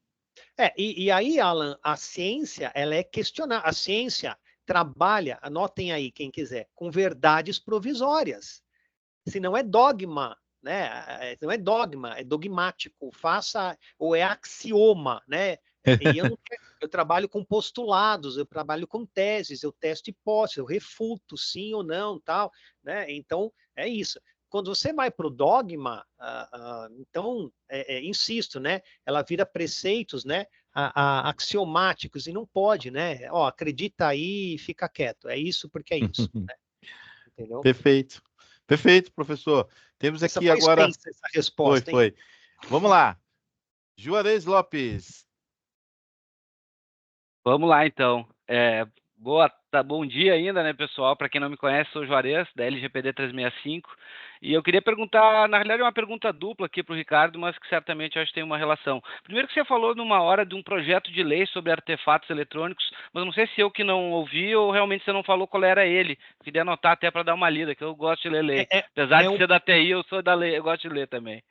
Speaker 1: E aí, Alan, a ciência, ela é questionar. A ciência trabalha, anotem aí quem quiser, com verdades provisórias. Se não é dogma, né? Não é dogma, é dogmático. Faça, ou é axioma, né? E eu trabalho com postulados, eu trabalho com teses, eu testo hipóteses, eu refuto sim ou não, tal, né? Então, é isso. Quando você vai para o dogma, então, insisto, né? Ela vira preceitos, né? Axiomáticos e não pode, né? Ó, acredita aí e fica quieto. É isso porque é isso, né? Entendeu?
Speaker 2: Perfeito. Perfeito, professor. Temos
Speaker 1: Essa
Speaker 2: aqui
Speaker 1: foi
Speaker 2: agora...
Speaker 1: extensa, essa resposta, hein?
Speaker 2: Foi. Vamos lá. Juarez Lopes.
Speaker 4: Vamos lá, então. Bom dia ainda, né, pessoal? Para quem não me conhece, sou o Juarez, da LGPD 365. E eu queria perguntar, na realidade, é uma pergunta dupla aqui para o Ricardo, mas que certamente eu acho que tem uma relação. Primeiro que você falou numa hora de um projeto de lei sobre artefatos eletrônicos, mas não sei se eu que não ouvi ou realmente você não falou qual era ele. Queria anotar até para dar uma lida, que eu gosto de ler lei. Apesar de ser da TI, eu sou da lei, eu gosto de ler também.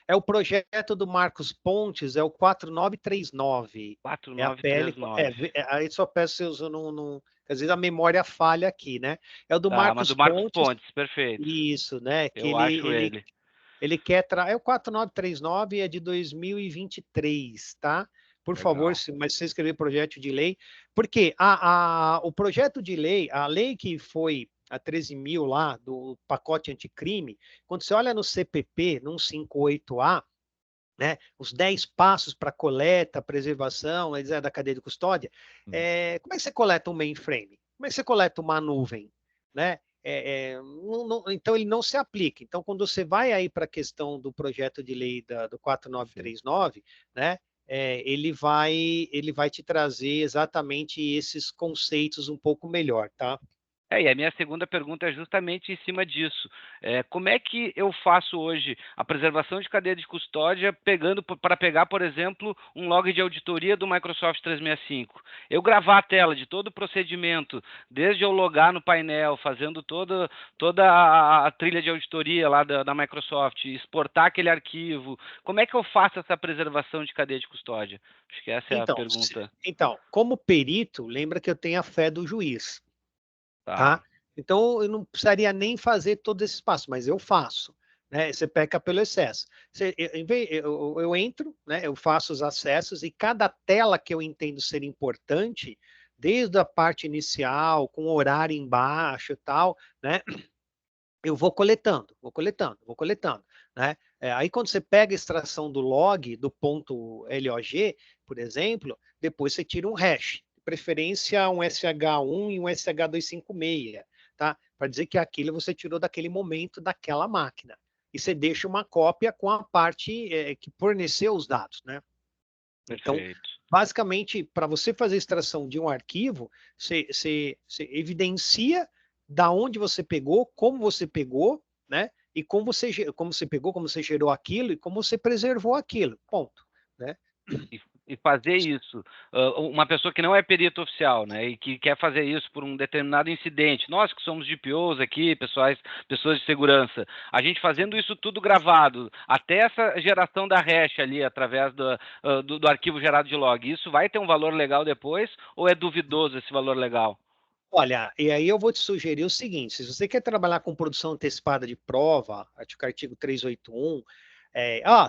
Speaker 1: É o projeto do Marcos Pontes, é o 4939.
Speaker 4: 4939.
Speaker 1: Aí só peço se eu não. Às vezes a memória falha aqui, né? É o do
Speaker 4: Mas do Marcos Pontes, perfeito.
Speaker 1: Isso, né? Que
Speaker 4: eu acho ele.
Speaker 1: Ele quer. É o 4939, é de 2023, tá? Por
Speaker 4: Legal.
Speaker 1: favor, mas você escrever projeto de lei. Porque o projeto de lei, a lei que foi a 13.000 lá, do pacote anticrime, quando você olha no CPP, no 158A, né, os 10 passos para coleta, preservação, da cadeia de custódia, como é que você coleta um mainframe? Como é que você coleta uma nuvem? Né? então ele não se aplica. Então, quando você vai aí para a questão do projeto de lei do 4939, né, ele vai te trazer exatamente esses conceitos um pouco melhor, tá?
Speaker 4: E a minha segunda pergunta é justamente em cima disso. Como é que eu faço hoje a preservação de cadeia de custódia para pegar, por exemplo, um log de auditoria do Microsoft 365? Eu gravar a tela de todo o procedimento, desde eu logar no painel, fazendo toda a trilha de auditoria lá da Microsoft, exportar aquele arquivo. Como é que eu faço essa preservação de cadeia de custódia? Acho que essa é a pergunta.
Speaker 1: Então, como perito, lembra que eu tenho a fé do juiz. Tá? Então, eu não precisaria nem fazer todo esse passo, mas eu faço. Né? Você peca pelo excesso. Eu entro, né? Eu faço os acessos e cada tela que eu entendo ser importante, desde a parte inicial, com o horário embaixo e tal, né? Eu vou coletando, né? Aí quando você pega a extração do log, do ponto LOG, por exemplo, depois você tira um hash, de preferência um SH1 e um SH256, tá? Para dizer que aquilo você tirou daquele momento daquela máquina. E você deixa uma cópia com a parte que forneceu os dados, né? Então, basicamente, para você fazer a extração de um arquivo, você evidencia da onde você pegou, como você pegou, né? E como você pegou, como você gerou aquilo e como você preservou aquilo. Ponto, né?
Speaker 4: E fazer isso, uma pessoa que não é perito oficial, né, e que quer fazer isso por um determinado incidente, nós que somos DPOs aqui, pessoas de segurança, a gente fazendo isso tudo gravado, até essa geração da hash ali, através do arquivo gerado de log, isso vai ter um valor legal depois, ou é duvidoso esse valor legal?
Speaker 1: Olha, e aí eu vou te sugerir o seguinte, se você quer trabalhar com produção antecipada de prova, artigo 381,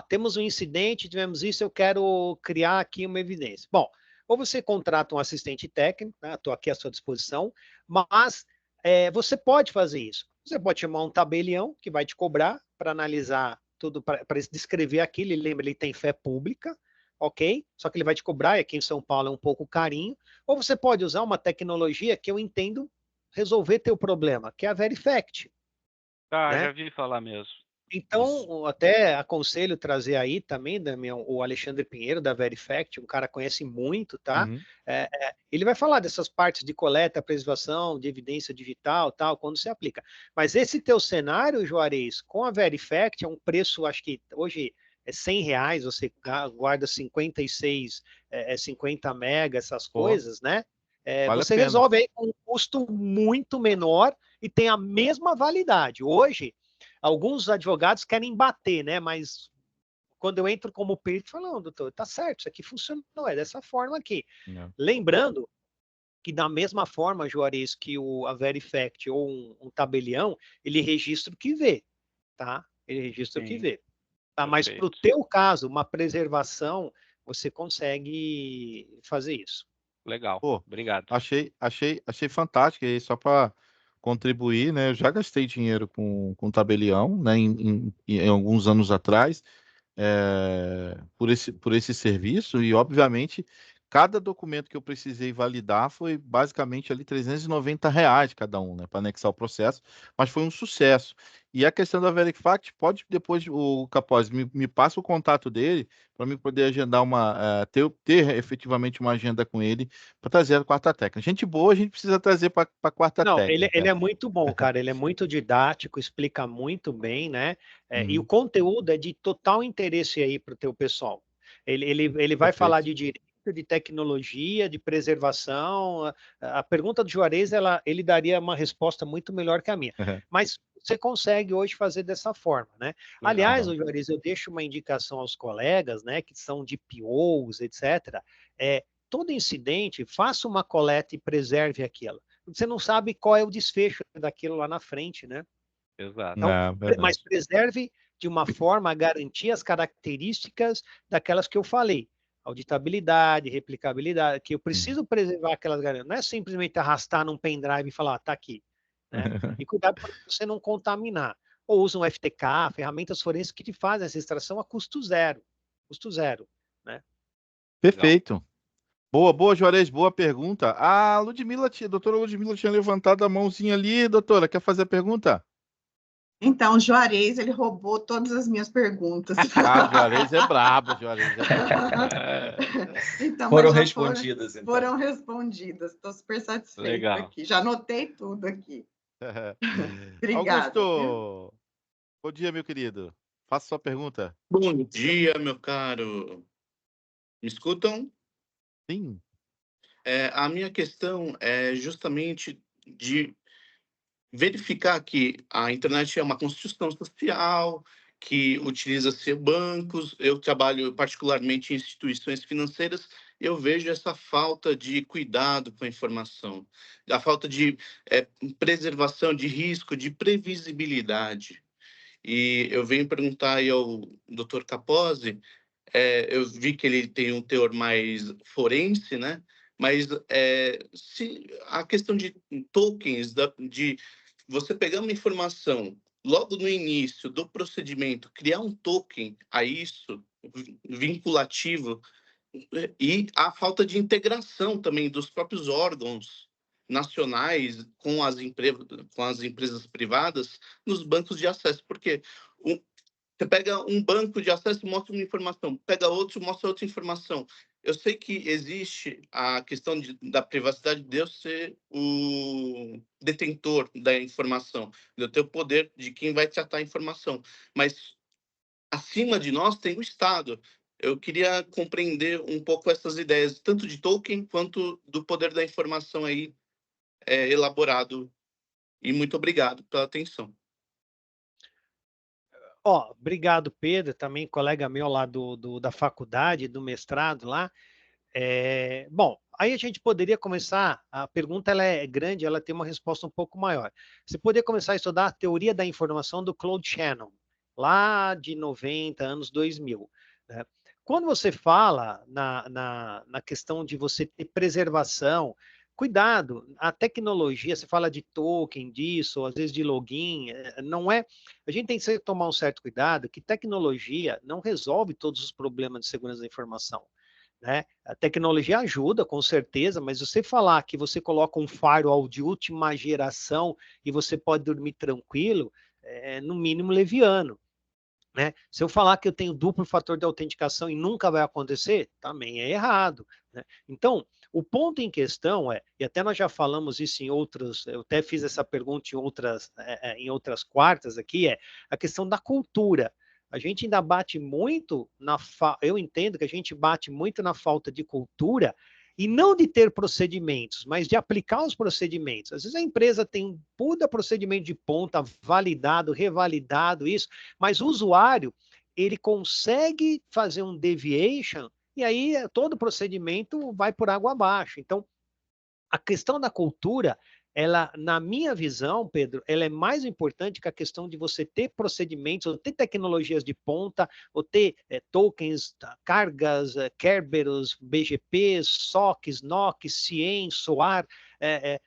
Speaker 1: temos um incidente, tivemos isso, eu quero criar aqui uma evidência. Bom, ou você contrata um assistente técnico, né, estou aqui à sua disposição, mas você pode fazer isso. Você pode chamar um tabelião que vai te cobrar para analisar tudo, para descrever aquilo, e lembra, ele tem fé pública, ok? Só que ele vai te cobrar, e aqui em São Paulo é um pouco carinho, ou você pode usar uma tecnologia que eu entendo resolver teu problema, que é a Verifact. Né?
Speaker 4: Já vi falar mesmo.
Speaker 1: Então, até aconselho trazer aí também, Damião, o Alexandre Pinheiro, da Verifact, um cara que conhece muito, tá?
Speaker 2: Uhum.
Speaker 1: Ele vai falar dessas partes de coleta, preservação, de evidência digital, tal, quando se aplica. Mas esse teu cenário, Juarez, com a Verifact, é um preço, acho que hoje é R$100, você guarda 56, 50 mega, essas coisas, né?
Speaker 2: Vale
Speaker 1: Você resolve aí com um custo muito menor e tem a mesma validade. Hoje, alguns advogados querem bater, né? Mas quando eu entro como perito, falam, doutor, tá certo, isso aqui funcionou, é dessa forma aqui.
Speaker 2: Não.
Speaker 1: Lembrando que da mesma forma, Juarez, que a Verifact ou um tabelião, ele registra o que vê, tá? Ele registra o que vê. Tá? Mas para o teu caso, uma preservação, você consegue fazer isso.
Speaker 4: Legal, obrigado.
Speaker 2: Achei fantástico, e só para contribuir, né? Eu já gastei dinheiro com tabelião, né? Em alguns anos atrás, por esse serviço, e obviamente cada documento que eu precisei validar foi basicamente ali R$390 cada um, né, para anexar o processo, mas foi um sucesso. E a questão da Verifact, pode depois o Capozzi me passa o contato dele para mim poder agendar ter efetivamente uma agenda com ele para trazer a quarta técnica. Gente boa, a gente precisa trazer para a quarta técnica.
Speaker 1: Ele é muito bom, cara. Ele é muito didático, explica muito bem, né? E o
Speaker 2: Uhum.
Speaker 1: conteúdo é de total interesse aí para o teu pessoal. Ele vai falar de direito, de tecnologia, de preservação. A pergunta do Juarez, ele daria uma resposta muito melhor que a minha. Mas você consegue hoje fazer dessa forma, né? Aliás, Juarez, eu deixo uma indicação aos colegas, né, que são de POs, etc. Todo incidente, faça uma coleta e preserve aquilo. Você não sabe qual é o desfecho daquilo lá na frente, né?
Speaker 4: Exato.
Speaker 1: Então, mas preserve de uma forma a garantir as características daquelas que eu falei. Auditabilidade, replicabilidade, que eu preciso preservar aquelas garantias. Não é simplesmente arrastar num pendrive e falar, tá aqui. Né? E cuidado para você não contaminar. Ou usa um FTK, ferramentas forenses que te fazem essa extração a custo zero. Custo zero. Né?
Speaker 2: Perfeito. Boa, Juarez, boa pergunta. A doutora Ludmila tinha levantado a mãozinha ali, doutora, quer fazer a pergunta?
Speaker 5: Então, Juarez, ele roubou todas as minhas perguntas.
Speaker 2: Juarez é brabo, Juarez é brabo.
Speaker 5: Então,
Speaker 3: Foram
Speaker 5: mas já
Speaker 3: respondidas, então.
Speaker 5: foram respondidas. Estou super satisfeita
Speaker 4: Legal.
Speaker 5: aqui. Já anotei tudo aqui. Obrigada.
Speaker 2: Augusto, bom dia, meu querido. Faça sua pergunta.
Speaker 6: Bom dia, meu caro. Me escutam?
Speaker 2: Sim.
Speaker 6: A minha questão é justamente de verificar que a internet é uma construção social, que utiliza-se bancos. Eu trabalho particularmente em instituições financeiras. Eu vejo essa falta de cuidado com a informação, a falta de preservação de risco, de previsibilidade. E eu venho perguntar aí ao Dr. Capozzi. Eu vi que ele tem um teor mais forense, né? Mas se a questão de tokens, de você pegar uma informação logo no início do procedimento, criar um token a isso, vinculativo, e a falta de integração também dos próprios órgãos nacionais com as empresas privadas nos bancos de acesso, porque você pega um banco de acesso e mostra uma informação, pega outro e mostra outra informação. Eu sei que existe a questão da privacidade de eu ser o detentor da informação, de eu ter o poder de quem vai tratar a informação, mas acima de nós tem o Estado. Eu queria compreender um pouco essas ideias, tanto de Tolkien quanto do poder da informação aí elaborado. E muito obrigado pela atenção.
Speaker 1: Obrigado, Pedro, também colega meu lá da faculdade, do mestrado lá. Bom, aí a gente poderia começar, a pergunta ela é grande, ela tem uma resposta um pouco maior. Você poderia começar a estudar a teoria da informação do Claude Shannon, lá de 90, anos 2000. Né? Quando você fala na questão de você ter preservação, cuidado, a tecnologia, você fala de token, disso, às vezes de login, não é... A gente tem que tomar um certo cuidado que tecnologia não resolve todos os problemas de segurança da informação. Né? A tecnologia ajuda, com certeza, mas você falar que você coloca um firewall de última geração e você pode dormir tranquilo, é no mínimo leviano. Né? Se eu falar que eu tenho duplo fator de autenticação e nunca vai acontecer, também é errado. Né? Então, o ponto em questão e até nós já falamos isso em outros, eu até fiz essa pergunta em outras quartas aqui, a questão da cultura. A gente ainda bate muito eu entendo que a gente bate muito na falta de cultura e não de ter procedimentos, mas de aplicar os procedimentos. Às vezes a empresa tem um puta procedimento de ponta, validado, revalidado, isso, mas o usuário, ele consegue fazer um deviation e aí todo o procedimento vai por água abaixo. Então, a questão da cultura, ela, na minha visão, Pedro, ela é mais importante que a questão de você ter procedimentos, ou ter tecnologias de ponta, ou ter tokens, cargas, Kerberos, BGPs, SOCs, NOCs, CIEM, SOAR,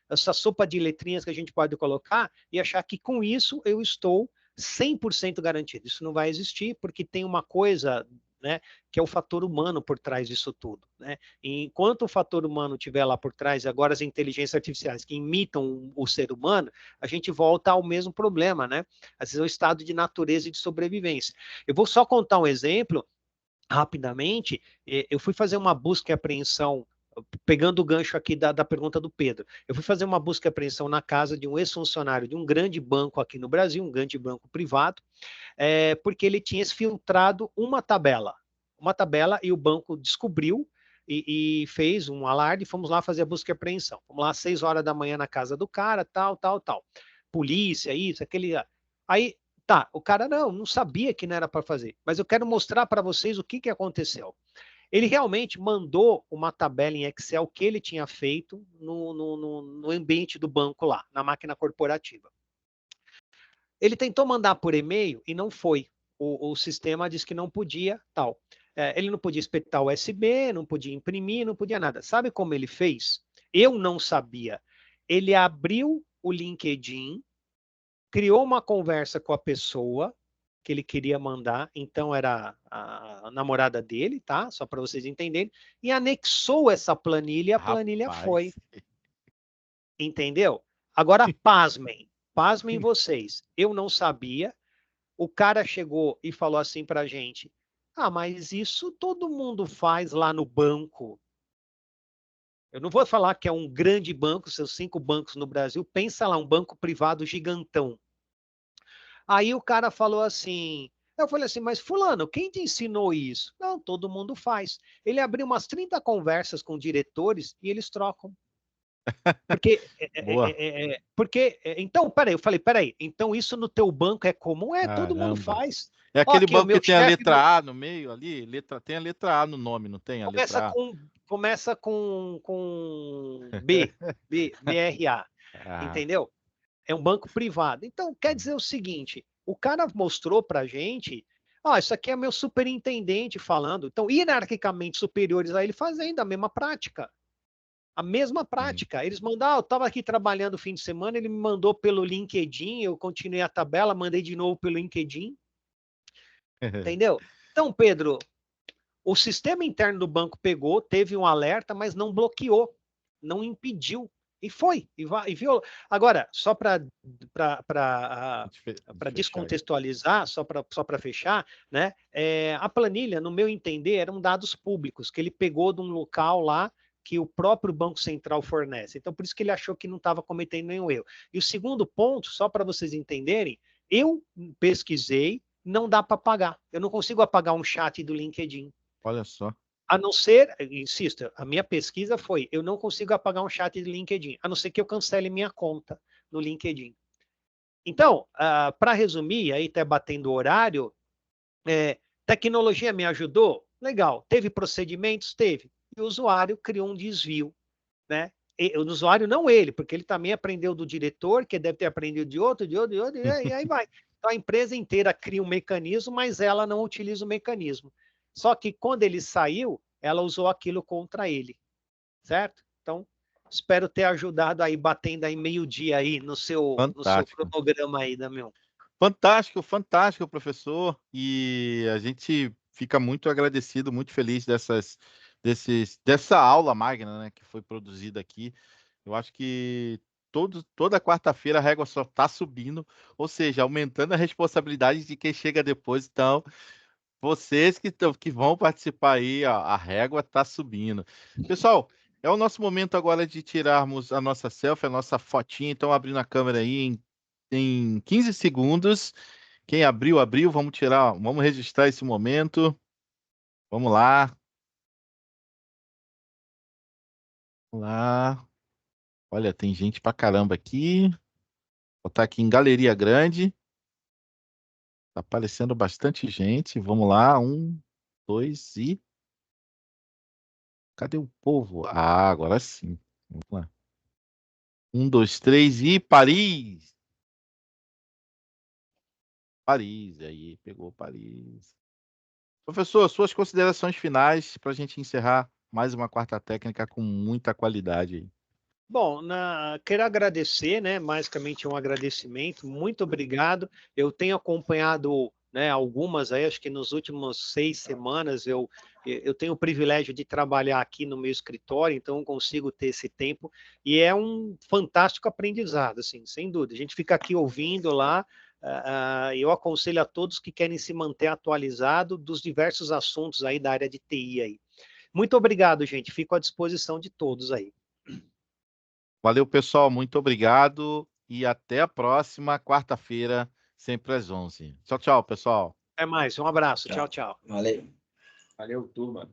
Speaker 1: essa sopa de letrinhas que a gente pode colocar e achar que com isso eu estou 100% garantido. Isso não vai existir, porque tem uma coisa... Né, que é o fator humano por trás disso tudo. Né? E enquanto o fator humano estiver lá por trás, agora as inteligências artificiais que imitam o ser humano, a gente volta ao mesmo problema, né? Às vezes é o estado de natureza e de sobrevivência. Eu vou só contar um exemplo, rapidamente. Eu fui fazer uma busca e apreensão, pegando o gancho aqui da pergunta do Pedro, eu fui fazer uma busca e apreensão na casa de um ex-funcionário de um grande banco aqui no Brasil, um grande banco privado, porque ele tinha exfiltrado uma tabela, e o banco descobriu e fez um alarde, fomos lá fazer a busca e apreensão. Fomos lá às 6 horas da manhã na casa do cara, tal. Polícia, isso, aquele... Aí, tá, o cara não sabia que não era para fazer, mas eu quero mostrar para vocês o que aconteceu. Ele realmente mandou uma tabela em Excel que ele tinha feito no ambiente do banco lá, na máquina corporativa. Ele tentou mandar por e-mail e não foi. O sistema disse que não podia, tal. Ele não podia espetar o USB, não podia imprimir, não podia nada. Sabe como ele fez? Eu não sabia. Ele abriu o LinkedIn, criou uma conversa com a pessoa que ele queria mandar, então era a namorada dele, tá? Só para vocês entenderem, e anexou essa planilha e a planilha foi. Entendeu? Agora, pasmem vocês. Eu não sabia, o cara chegou e falou assim para a gente, mas isso todo mundo faz lá no banco. Eu não vou falar que é um grande banco, seus 5 bancos no Brasil, pensa lá, um banco privado gigantão. Aí o cara falou assim, eu falei assim, mas fulano, quem te ensinou isso? Não, todo mundo faz. Ele abriu umas 30 conversas com diretores e eles trocam. Então, peraí, eu falei, peraí, então isso no teu banco é comum? Todo mundo faz.
Speaker 2: É aquele
Speaker 1: Aqui,
Speaker 2: banco que tem a letra A no meio ali, tem a letra A no nome, não tem a letra A?
Speaker 1: Começa com BRA, entendeu? É um banco privado. Então, quer dizer o seguinte, o cara mostrou pra gente, isso aqui é meu superintendente falando, então, hierarquicamente superiores a ele fazendo a mesma prática. A mesma prática. Eles mandaram, eu estava aqui trabalhando o fim de semana, ele me mandou pelo LinkedIn, eu continuei a tabela, mandei de novo pelo LinkedIn. Entendeu? Então, Pedro, o sistema interno do banco pegou, teve um alerta, mas não bloqueou, não impediu. E foi, e viu. Agora, só para descontextualizar, só para fechar, né? A planilha, no meu entender, eram dados públicos, que ele pegou de um local lá que o próprio Banco Central fornece. Então, por isso que ele achou que não estava cometendo nenhum erro. E o segundo ponto, só para vocês entenderem, eu pesquisei, não dá para apagar. Eu não consigo apagar um chat do LinkedIn.
Speaker 2: Olha só.
Speaker 1: A não ser, insisto, a minha pesquisa foi, eu não consigo apagar um chat de LinkedIn, a não ser que eu cancele minha conta no LinkedIn. Então, para resumir, aí até batendo o horário, tecnologia me ajudou? Legal. Teve procedimentos? Teve. E o usuário criou um desvio, né? O usuário não ele, porque ele também aprendeu do diretor, que deve ter aprendido de outro, e aí vai. Então a empresa inteira cria um mecanismo, mas ela não utiliza o mecanismo. Só que quando ele saiu, ela usou aquilo contra ele, certo? Então, espero ter ajudado aí, batendo aí meio-dia aí no seu cronograma aí, Damião.
Speaker 2: Fantástico, fantástico, professor. E a gente fica muito agradecido, muito feliz dessa aula magna, né, que foi produzida aqui. Eu acho que toda quarta-feira a régua só está subindo, ou seja, aumentando a responsabilidade de quem chega depois. Então, vocês que vão participar aí, a régua está subindo. Pessoal, é o nosso momento agora de tirarmos a nossa selfie, a nossa fotinha. Então, abrindo a câmera aí em 15 segundos. Quem abriu, abriu. Vamos tirar, vamos registrar esse momento. Vamos lá. Vamos lá. Olha, tem gente pra caramba aqui. Vou botar aqui em galeria grande. Tá aparecendo bastante gente. Vamos lá. 1, 2 e... Cadê o povo? Agora sim. Vamos lá. 1, 2, 3 e Paris. Paris, aí, pegou Paris. Professor, suas considerações finais para a gente encerrar mais uma quarta técnica com muita qualidade.
Speaker 1: Bom, quero agradecer, né? Basicamente um agradecimento. Muito obrigado. Eu tenho acompanhado, né, algumas aí, acho que nos últimos 6 semanas eu tenho o privilégio de trabalhar aqui no meu escritório, então eu consigo ter esse tempo e é um fantástico aprendizado, assim, sem dúvida. A gente fica aqui ouvindo lá. Eu aconselho a todos que querem se manter atualizado dos diversos assuntos aí da área de TI aí. Muito obrigado, gente. Fico à disposição de todos aí.
Speaker 2: Valeu, pessoal. Muito obrigado e até a próxima quarta-feira, sempre às 11. Tchau, tchau, pessoal.
Speaker 1: Até mais. Um abraço. Tchau, tchau.
Speaker 3: Valeu. Valeu, turma.